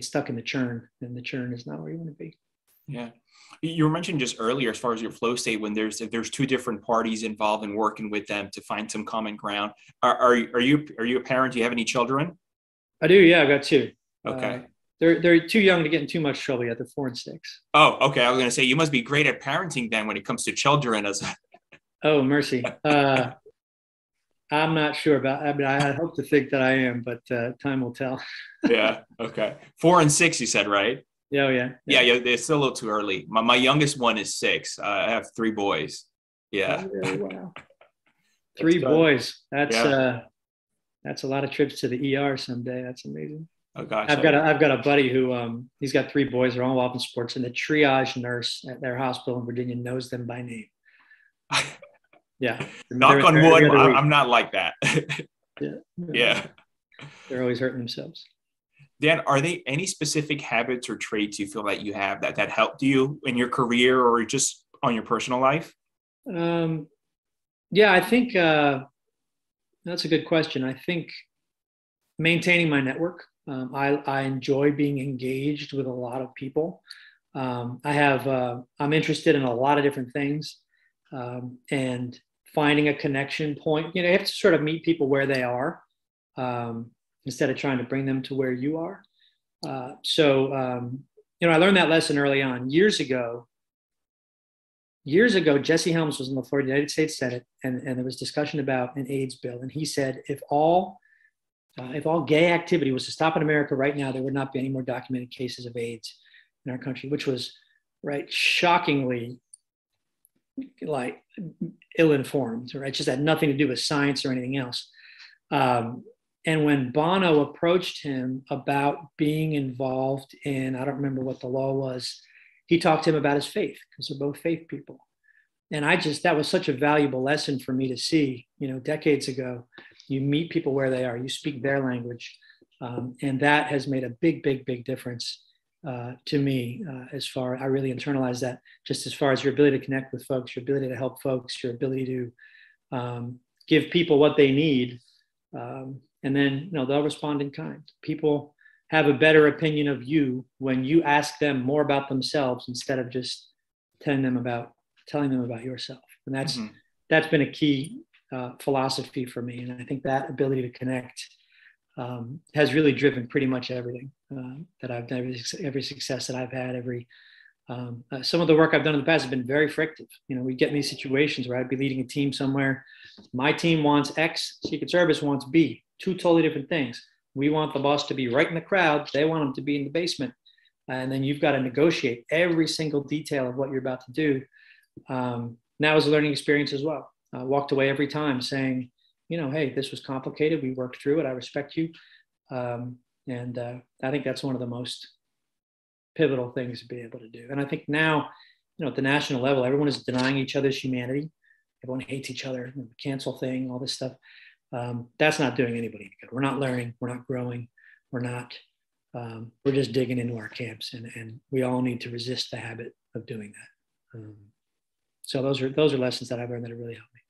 Speaker 2: stuck in the churn, and the churn is not where you want to be.
Speaker 1: Yeah. You were mentioning just earlier, as far as your flow state, when if there's two different parties involved in working with them to find some common ground. Are you a parent? Do you have any children?
Speaker 2: I do. Yeah, I've got two.
Speaker 1: Okay.
Speaker 2: They're too young to get in too much trouble yet. They're 4 and 6.
Speaker 1: Oh, okay. I was going to say, you must be great at parenting then when it comes to children.
Speaker 2: Oh, mercy. I'm not sure about. I mean, I hope to think that I am, but time will tell.
Speaker 1: Yeah. Okay. 4 and 6, you said, right?
Speaker 2: Oh, yeah.
Speaker 1: Yeah. It's still a little too early. My youngest one is 6. I have 3 boys. Yeah.
Speaker 2: Oh, wow. 3 boys. That's a lot of trips to the ER someday. That's amazing.
Speaker 1: Oh gosh.
Speaker 2: I've got a buddy who he's got 3 boys. They're all involved in sports, and the triage nurse at their hospital in Virginia knows them by name. Yeah.
Speaker 1: Knock on wood. I'm not like that.
Speaker 2: Yeah. They're always hurting themselves.
Speaker 1: Dan, are there any specific habits or traits you feel that you have that helped you in your career or just on your personal life?
Speaker 2: Yeah, I think that's a good question. I think maintaining my network. I enjoy being engaged with a lot of people. I'm interested in a lot of different things, and finding a connection point. You have to sort of meet people where they are, instead of trying to bring them to where you are. I learned that lesson early on. Years ago, Jesse Helms was in the Florida United States Senate, and there was discussion about an AIDS bill. And he said, if all gay activity was to stop in America right now, there would not be any more documented cases of AIDS in our country, which was shockingly like ill-informed, right? Just had nothing to do with science or anything else. And when Bono approached him about being involved in, I don't remember what the law was, he talked to him about his faith, because they're both faith people. And that was such a valuable lesson for me to see, decades ago. You meet people where they are, you speak their language. And that has made a big, big, big difference to me. I really internalized that, just as far as your ability to connect with folks, your ability to help folks, your ability to give people what they need. And then, they'll respond in kind. People have a better opinion of you when you ask them more about themselves instead of just telling them about yourself. And that's been a key philosophy for me. And I think that ability to connect has really driven pretty much everything that I've done, every success that I've had, every Some of the work I've done in the past has been very frictive. We get in these situations where I'd be leading a team somewhere. My team wants X, Secret Service wants B, two totally different things. We want the boss to be right in the crowd. They want him to be in the basement. And then you've got to negotiate every single detail of what you're about to do. That was a learning experience as well. I walked away every time saying, hey, this was complicated. We worked through it. I respect you. And I think that's one of the most pivotal things to be able to do. And I think now, at the national level, everyone is denying each other's humanity. Everyone hates each other, the cancel thing, all this stuff. That's not doing anybody any good. We're not learning. We're not growing. We're just digging into our camps, and we all need to resist the habit of doing that. So those are lessons that I've learned that have really helped me.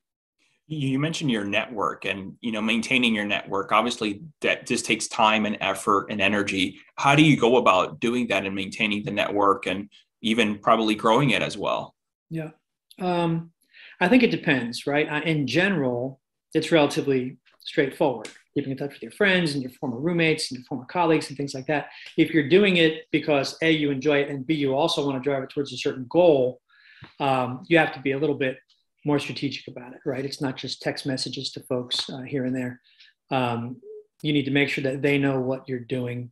Speaker 1: You mentioned your network and, maintaining your network. Obviously, that just takes time and effort and energy. How do you go about doing that and maintaining the network and even probably growing it as well?
Speaker 2: Yeah. I think it depends, right? In general, it's relatively straightforward. Keeping in touch with your friends and your former roommates and your former colleagues and things like that. If you're doing it because A, you enjoy it, and B, you also want to drive it towards a certain goal, you have to be a little bit more strategic about it, right? It's not just text messages to folks here and there. You need to make sure that they know what you're doing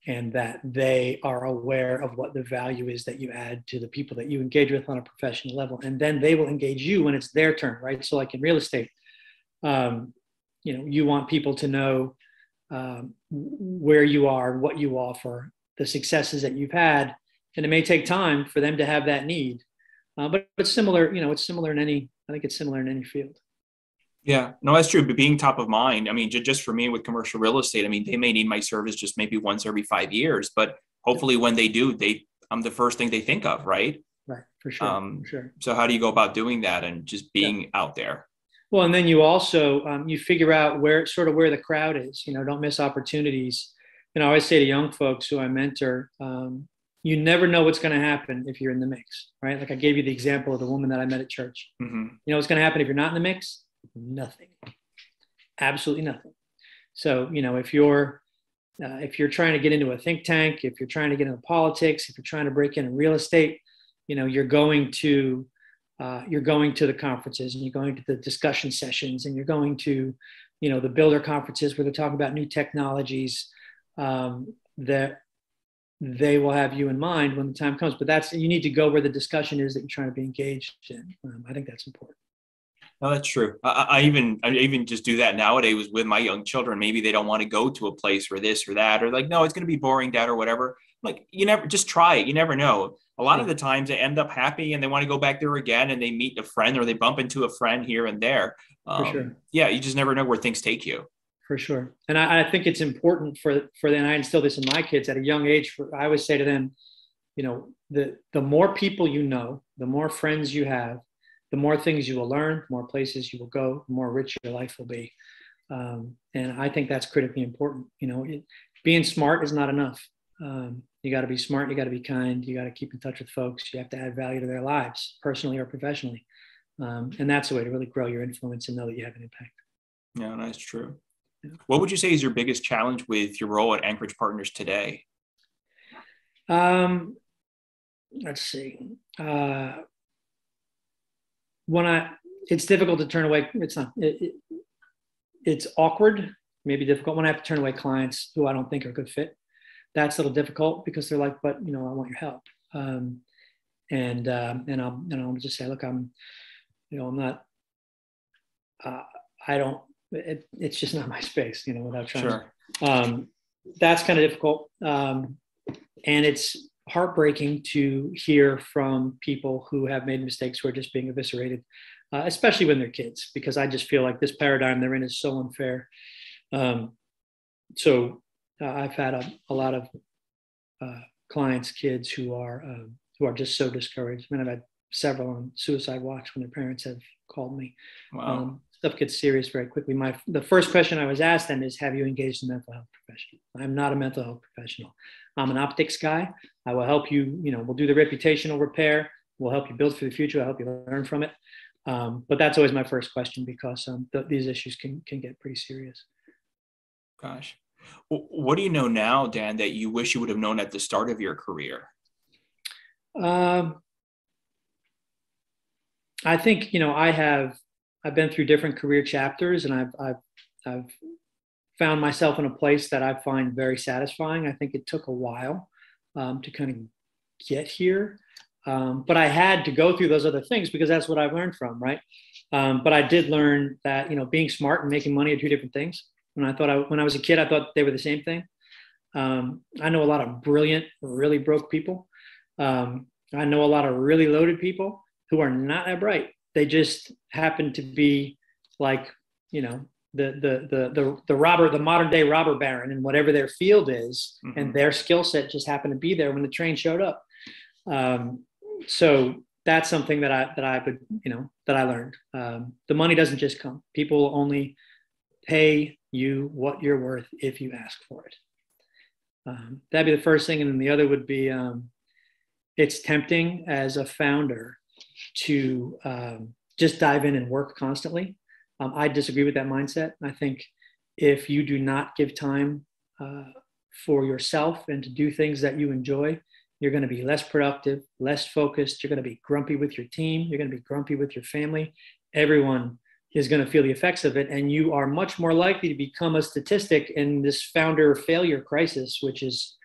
Speaker 2: and that they are aware of what the value is that you add to the people that you engage with on a professional level. And then they will engage you when it's their turn, right? So like in real estate, you want people to know where you are, what you offer, the successes that you've had, and it may take time for them to have that need. But it's similar, it's similar I think it's similar in any field.
Speaker 1: Yeah, no, that's true. But being top of mind, I mean, just for me with commercial real estate, I mean, they may need my service just maybe once every 5 years, but hopefully when they do, I'm the first thing they think of, right?
Speaker 2: Right, for sure. For sure.
Speaker 1: So how do you go about doing that and just being out there?
Speaker 2: Well, and then you also, you figure out where the crowd is, don't miss opportunities. I always say to young folks who I mentor, you never know what's going to happen if you're in the mix, right? Like I gave you the example of the woman that I met at church.
Speaker 1: Mm-hmm.
Speaker 2: You know what's going to happen if you're not in the mix? Nothing. Absolutely nothing. So, if you're trying to get into a think tank, if you're trying to get into politics, if you're trying to break into real estate, you're going to the conferences and you're going to the discussion sessions and you're going to, the builder conferences where they're talking about new technologies that they will have you in mind when the time comes. But you need to go where the discussion is that you're trying to be engaged in. I think that's important.
Speaker 1: No, that's true. I even just do that nowadays with my young children. Maybe they don't want to go to a place or this or that, or like, no, it's going to be boring, Dad, or whatever. Like, just try it. You never know. A lot of the times they end up happy and they want to go back there again and they meet a friend or they bump into a friend here and there.
Speaker 2: For sure.
Speaker 1: Yeah, you just never know where things take you.
Speaker 2: For sure. And I think it's important for them. I instill this in my kids at a young age. I always say to them, the more people you know, the more friends you have, the more things you will learn, the more places you will go, the more rich your life will be. And I think that's critically important. Being smart is not enough. You got to be smart. You got to be kind. You got to keep in touch with folks. You have to add value to their lives, personally or professionally. And that's the way to really grow your influence and know that you have an impact.
Speaker 1: Yeah, that's true.
Speaker 2: Yeah.
Speaker 1: What would you say is your biggest challenge with your role at Anchorage Partners today?
Speaker 2: Let's see. It's difficult to turn away. It's awkward, maybe difficult when I have to turn away clients who I don't think are a good fit. That's a little difficult because they're like, but I want your help. And I'll just say, look, I'm not, it's just not my space, without trying.
Speaker 1: Sure.
Speaker 2: That's kind of difficult. And it's heartbreaking to hear from people who have made mistakes, who are just being eviscerated, especially when they're kids, because I just feel like this paradigm they're in is so unfair. So I've had a lot of clients, kids who are just so discouraged. I mean, I've had several on suicide watch when their parents have called me.
Speaker 1: Wow.
Speaker 2: Stuff gets serious very quickly. The first question I was asked them is, have you engaged a mental health professional? I'm not a mental health professional. I'm an optics guy. I will help you, we'll do the reputational repair. We'll help you build for the future. I'll help you learn from it. But that's always my first question because these issues can get pretty serious.
Speaker 1: Gosh. What do you know now, Dan, that you wish you would have known at the start of your career?
Speaker 2: Um, I think, I've been through different career chapters, and I've found myself in a place that I find very satisfying. I think it took a while to kind of get here. But I had to go through those other things because that's what I've learned from, right? But I did learn that, being smart and making money are two different things. When I was a kid, I thought they were the same thing. I know a lot of brilliant, really broke people. I know a lot of really loaded people who are not that bright. They just happen to be like, the modern day robber baron in whatever their field is, mm-hmm. and their skill set just happened to be there when the train showed up. So that's something that I learned. The money doesn't just come. People will only pay you what you're worth if you ask for it. That'd be the first thing. And then the other would be, it's tempting as a founder to just dive in and work constantly. I disagree with that mindset. I think if you do not give time for yourself and to do things that you enjoy, you're going to be less productive, less focused. You're going to be grumpy with your team. You're going to be grumpy with your family. Everyone is going to feel the effects of it. And you are much more likely to become a statistic in this founder failure crisis, which is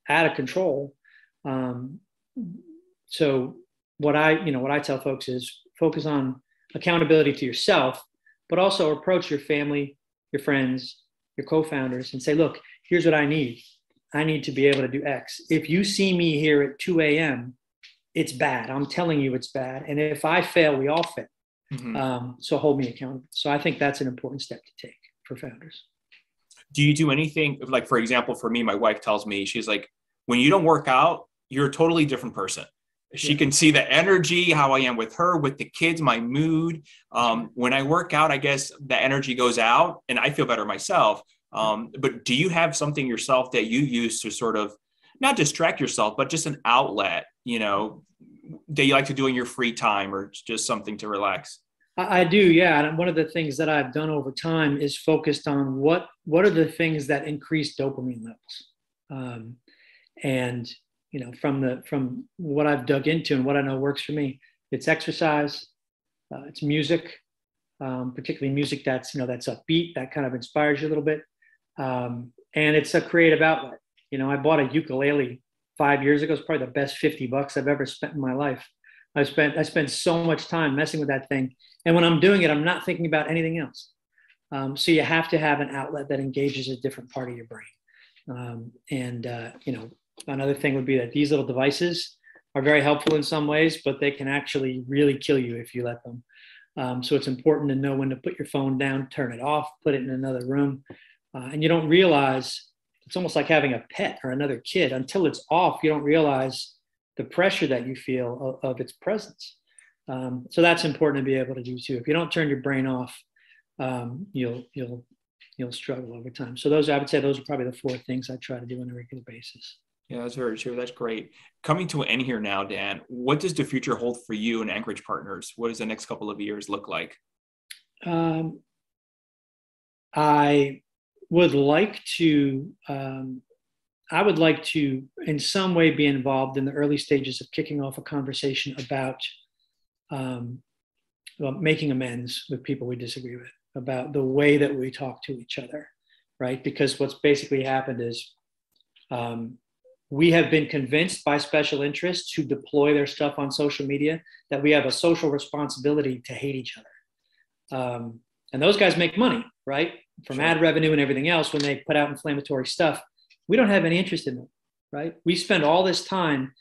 Speaker 2: out of control. So what I tell folks is focus on accountability to yourself, but also approach your family, your friends, your co-founders and say, look, here's what I need. I need to be able to do X. If you see me here at 2 a.m., it's bad. I'm telling you it's bad. And if I fail, we all fail. Mm-hmm. So hold me accountable. So I think that's an important step to take for founders.
Speaker 1: Do you do anything, like, for example, for me, my wife tells me, she's like, when you don't work out, you're a totally different person. She can see the energy, how I am with her, with the kids, my mood. When I work out, I guess the energy goes out and I feel better myself. But do you have something yourself that you use to sort of not distract yourself, but just an outlet, that you like to do in your free time or just something to relax?
Speaker 2: I do. Yeah. And one of the things that I've done over time is focused on what are the things that increase dopamine levels. And from what I've dug into and what I know works for me, it's exercise, it's music, particularly music that's upbeat, that kind of inspires you a little bit. And it's a creative outlet. I bought a ukulele 5 years ago. It's probably the best $50 I've ever spent in my life. I spent so much time messing with that thing. And when I'm doing it, I'm not thinking about anything else. So you have to have an outlet that engages a different part of your brain. Another thing would be that these little devices are very helpful in some ways, but they can actually really kill you if you let them. So it's important to know when to put your phone down, turn it off, put it in another room. And you don't realize, it's almost like having a pet or another kid. Until it's off, you don't realize the pressure that you feel of its presence. So that's important to be able to do too. If you don't turn your brain off, you'll struggle over time. So I would say those are probably the 4 things I try to do on a regular basis.
Speaker 1: Yeah, that's very true. That's great. Coming to an end here now, Dan, what does the future hold for you and Anchorage Partners? What does the next couple of years look like?
Speaker 2: I would like to in some way be involved in the early stages of kicking off a conversation about making amends with people we disagree with, about the way that we talk to each other, right? Because what's basically happened is we have been convinced by special interests who deploy their stuff on social media that we have a social responsibility to hate each other. And those guys make money, right? From ad revenue and everything else when they put out inflammatory stuff. We don't have any interest in them, right? We spend all this time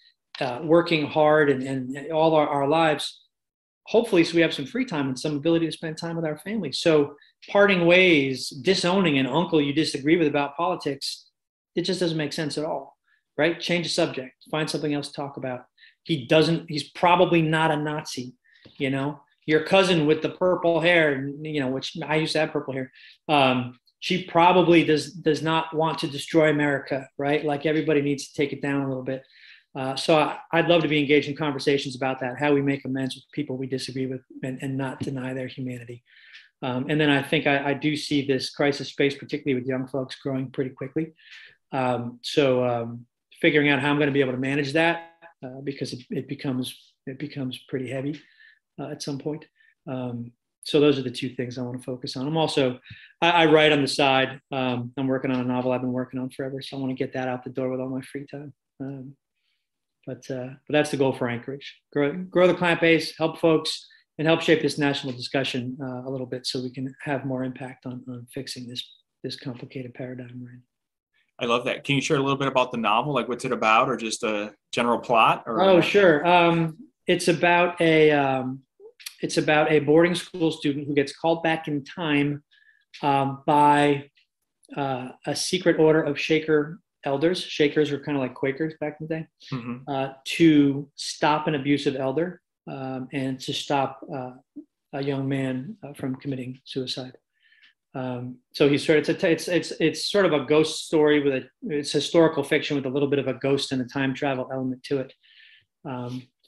Speaker 2: working hard and all our lives, hopefully, so we have some free time and some ability to spend time with our family. So parting ways, disowning an uncle you disagree with about politics, it just doesn't make sense at all, right? Change the subject, find something else to talk about. He's probably not a Nazi, Your cousin with the purple hair, which I used to have purple hair. She probably does not want to destroy America, right? Like everybody needs to take it down a little bit. So I'd love to be engaged in conversations about that, how we make amends with people we disagree with and not deny their humanity. And then I think I do see this crisis space, particularly with young folks, growing pretty quickly. So figuring out how I'm going to be able to manage that because it becomes pretty heavy at some point. So those are the two things I want to focus on. I write on the side. I'm working on a novel I've been working on forever, so I want to get that out the door with all my free time. But that's the goal for Anchorage. Grow the client base, help folks, and help shape this national discussion a little bit, so we can have more impact on fixing this complicated paradigm we're in.
Speaker 1: I love that. Can you share a little bit about the novel? Like, what's it about, or just a general plot? Or...
Speaker 2: Oh, sure. It's about a boarding school student who gets called back in time by a secret order of Shaker elders. Shakers were kind of like Quakers back in the day, to stop an abusive elder and to stop a young man from committing suicide. So it's sort of a ghost story it's historical fiction with a little bit of a ghost and a time travel element to it.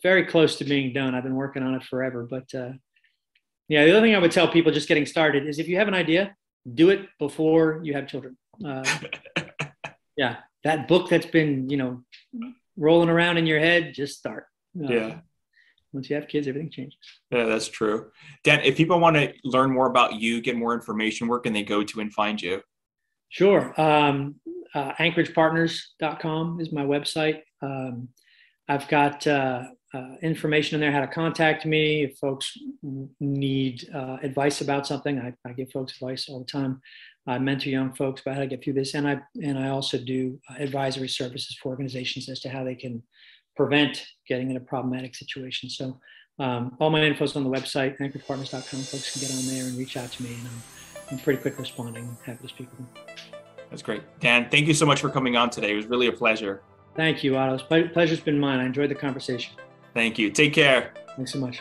Speaker 2: Very close to being done. I've been working on it forever, but the other thing I would tell people just getting started is, if you have an idea, do it before you have children. That book that's been, rolling around in your head, just start. Once you have kids, everything changes.
Speaker 1: Yeah, that's true. Dan, if people want to learn more about you, get more information, where can they go to and find you?
Speaker 2: Sure. AnchoragePartners.com is my website. I've got information in there how to contact me if folks need advice about something. I give folks advice all the time. I mentor young folks about how to get through this, and I also do advisory services for organizations as to how they can prevent getting in a problematic situation. So all my info is on the website, AnchoragePartners.com. Folks can get on there and reach out to me, and I'm pretty quick responding. I'm happy to speak with them.
Speaker 1: That's great. Dan, thank you so much for coming on today. It was really a pleasure.
Speaker 2: Thank you, Otto. Pleasure's been mine. I enjoyed the conversation.
Speaker 1: Thank you. Take care.
Speaker 2: Thanks so much.